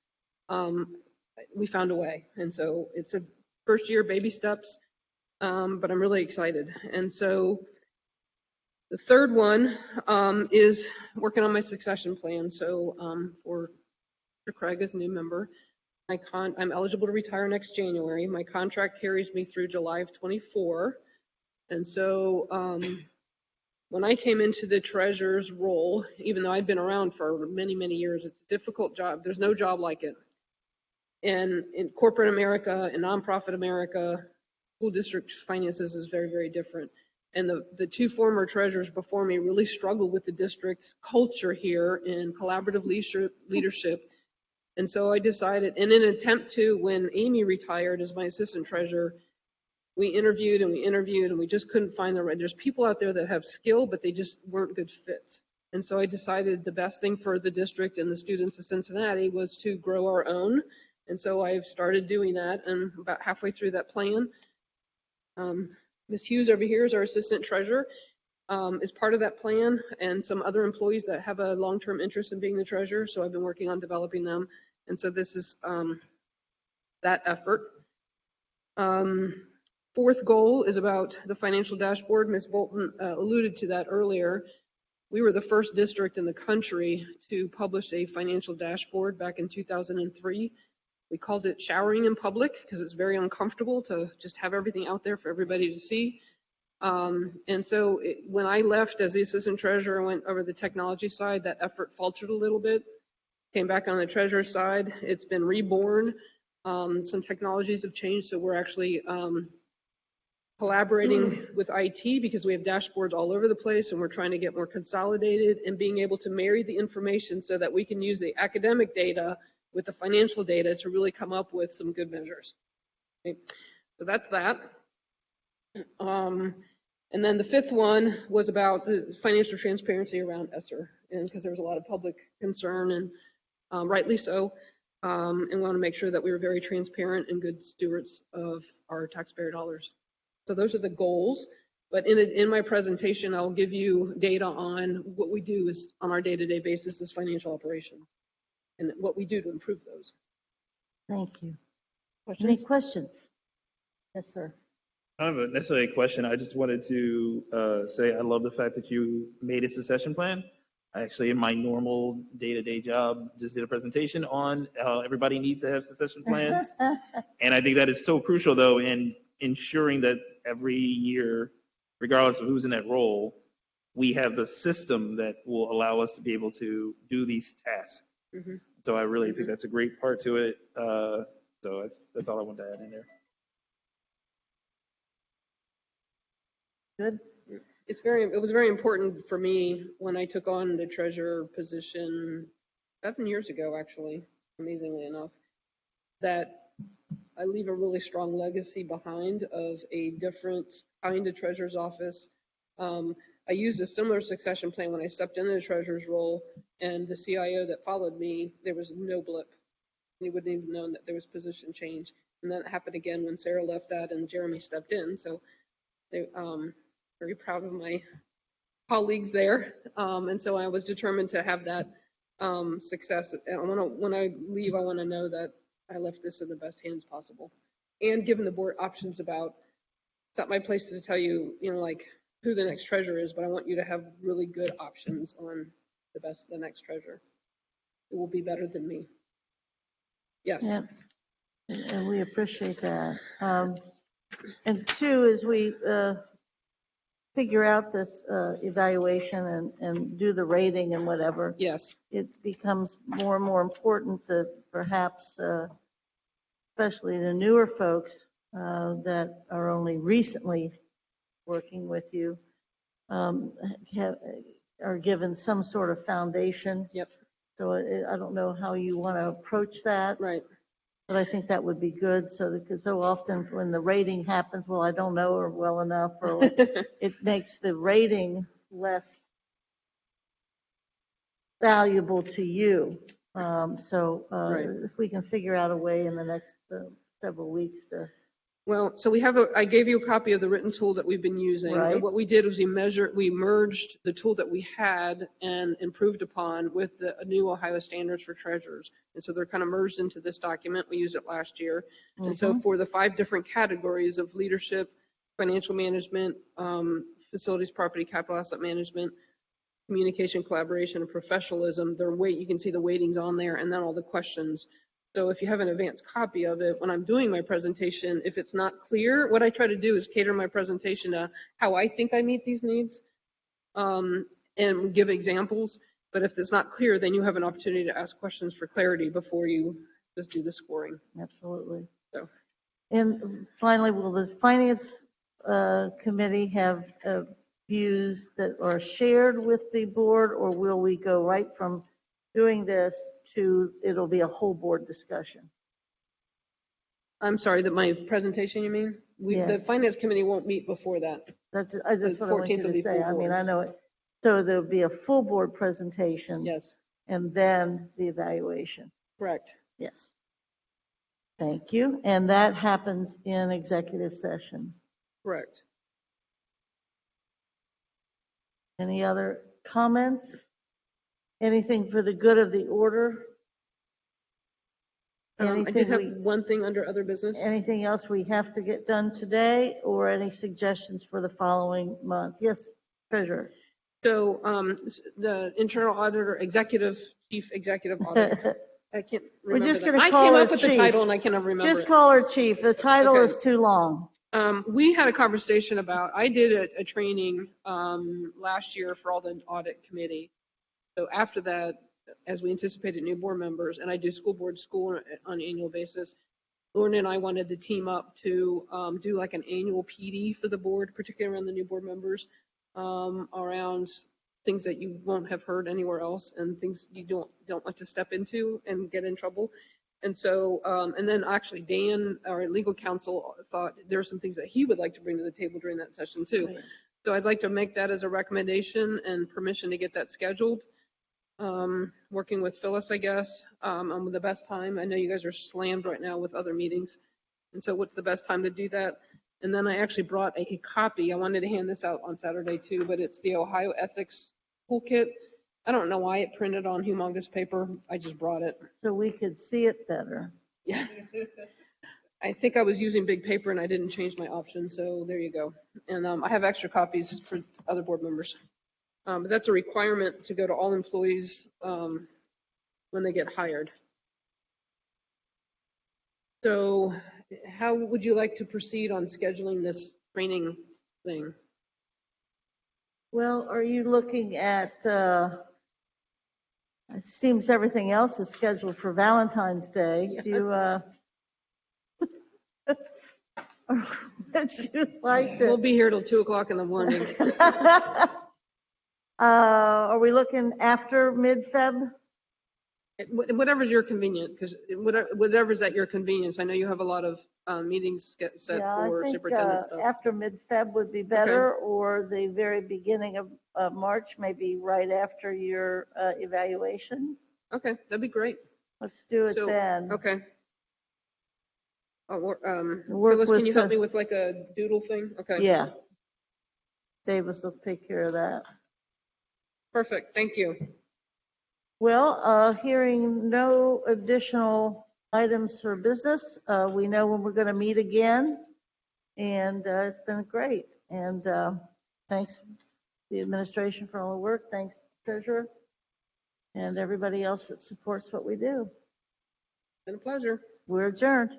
we found a way. And so it's a first year baby steps, but I'm really excited. And so the third one is working on my succession plan. So for Mr. Craig as a new member, I'm eligible to retire next January. My contract carries me through July of 24. And so when I came into the treasurer's role, even though I'd been around for many, many years, it's a difficult job. There's no job like it. And in corporate America and nonprofit America, school district finances is very, very different. And the two former treasurers before me really struggled with the district's culture here in collaborative leadership. And so I decided, and in an attempt to, when Amy retired as my assistant treasurer, we interviewed and we just couldn't find the right. There's people out there that have skill, but they just weren't good fits. And so I decided the best thing for the district and the students of Cincinnati was to grow our own. And so I've started doing that, and about halfway through that plan. Ms. Hughes over here is our assistant treasurer, is part of that plan, and some other employees that have a long-term interest in being the treasurer. So I've been working on developing them. And so this is that effort. Fourth goal is about the financial dashboard. Ms. Bolton alluded to that earlier. We were the first district in the country to publish a financial dashboard back in 2003. We called it showering in public because it's very uncomfortable to just have everything out there for everybody to see. And so when I left as the assistant treasurer and went over the technology side, that effort faltered a little bit. Came back on the treasurer side. It's been reborn. Some technologies have changed, so we're actually collaborating with IT because we have dashboards all over the place, and we're trying to get more consolidated and being able to marry the information so that we can use the academic data with the financial data to really come up with some good measures. Okay. So that's that. And then the fifth one was about the financial transparency around ESSER, and because there was a lot of public concern, and rightly so, and want to make sure that we were very transparent and good stewards of our taxpayer dollars. So those are the goals. But in my presentation, I'll give you data on what we do is on our day-to-day basis as financial operations and what we do to improve those. Thank you. Questions? Any questions? Yes, sir. I don't have necessarily a question. I just wanted to say I love the fact that you made a succession plan. I actually, in my normal day-to-day job, just did a presentation on how everybody needs to have succession plans. And I think that is so crucial, though, in ensuring that every year, regardless of who's in that role, we have the system that will allow us to be able to do these tasks. Mm-hmm. So I really think that's a great part to it. So that's all I wanted to add in there. Good. It was very important for me when I took on the treasurer position 7 years ago, actually, amazingly enough, that I leave a really strong legacy behind of a different kind of treasurer's office. I used a similar succession plan when I stepped into the treasurer's role, and the CIO that followed me, there was no blip. He wouldn't even known that there was position change. And that happened again when Sarah left that and Jeremy stepped in. So they, very proud of my colleagues there. And so I was determined to have that success. And when I leave, I want to know that I left this in the best hands possible. And given the board options about, it's not my place to tell you, like who the next treasurer is, but I want you to have really good options on the next treasurer. It will be better than me. Yes. Yeah. And we appreciate that. And two, as we figure out this evaluation and do the rating and whatever, yes, it becomes more and more important to perhaps, especially the newer folks that are only recently working with you, are given some sort of foundation. Yep. So I don't know how you want to approach that. Right. But I think that would be good, because so often when the rating happens, well, I don't know her well enough, or it makes the rating less valuable to you. So right. if we can figure out a way in the next several weeks to Well, so I gave you a copy of the written tool that we've been using. Right. And what we did was we merged the tool that we had and improved upon with the new Ohio standards for treasurers. And so they're kind of merged into this document. We used it last year. And so for the 5 different categories of leadership, financial management, facilities, property, capital asset management, communication, collaboration, and professionalism, you can see the weightings on there and then all the questions. So if you have an advanced copy of it, when I'm doing my presentation, if it's not clear, what I try to do is cater my presentation to how I think I meet these needs and give examples. But if it's not clear, then you have an opportunity to ask questions for clarity before you just do the scoring. Absolutely. So. And finally, will the Finance Committee have views that are shared with the board, or will we go right from doing this to, it'll be a whole board discussion? I'm sorry, that my presentation, you mean? Yeah. The Finance Committee won't meet before that. That's The what I want you 14th will to be say. full I mean, board. I know it. So there'll be a full board presentation. Yes, And then the evaluation. correct. Yes. Thank you. And that happens in executive session. Correct. Any other comments? Anything for the good of the order? I did have Anything one thing under other business. anything else we have to get done today, or any suggestions for the following month? Yes, Treasurer. So the internal auditor, chief executive auditor. I can't remember just that. gonna I call came her up with the chief. title and I cannot remember Just it. call her chief. The title Okay. is too long. We had a conversation about, I did a training last year for all the audit committee. So after that, as we anticipated new board members, and I do school on an annual basis, Lauren and I wanted to team up to do like an annual PD for the board, particularly around the new board members, around things that you won't have heard anywhere else and things you don't want to step into and get in trouble. And so, and then actually Dan, our legal counsel, thought there are some things that he would like to bring to the table during that session too. Yes. So I'd like to make that as a recommendation and permission to get that scheduled. Working with Phyllis, I guess, on the best time. I know you guys are slammed right now with other meetings. And so what's the best time to do that? And then I actually brought a copy. I wanted to hand this out on Saturday too, but it's the Ohio Ethics Toolkit. I don't know why it printed on humongous paper. I just brought it. So we could see it better. Yeah. I think I was using big paper and I didn't change my option. So there you go. And I have extra copies for other board members. But that's a requirement to go to all employees when they get hired. So how would you like to proceed on scheduling this training thing? Well, are you looking at, it seems everything else is scheduled for Valentine's Day. Do you, would you like We'll to? be here till 2:00 in the morning. Are we looking after mid-Feb? Whatever's your convenient, because whatever's at your convenience. I know you have a lot of meetings set Yeah, for I think superintendent stuff. after mid-Feb would be better, or the very beginning of March, maybe right after your evaluation. Okay, that'd be great. Let's do it So, then. okay. Work Phyllis, can with you help the- me with like a doodle thing? Okay. Yeah. Davis will take care of that. Perfect, thank you. Well, hearing no additional items for business, we know when we're going to meet again, and it's been great. And thanks the administration for all the work. Thanks, Treasurer, and everybody else that supports what we do. Been a pleasure. We're adjourned.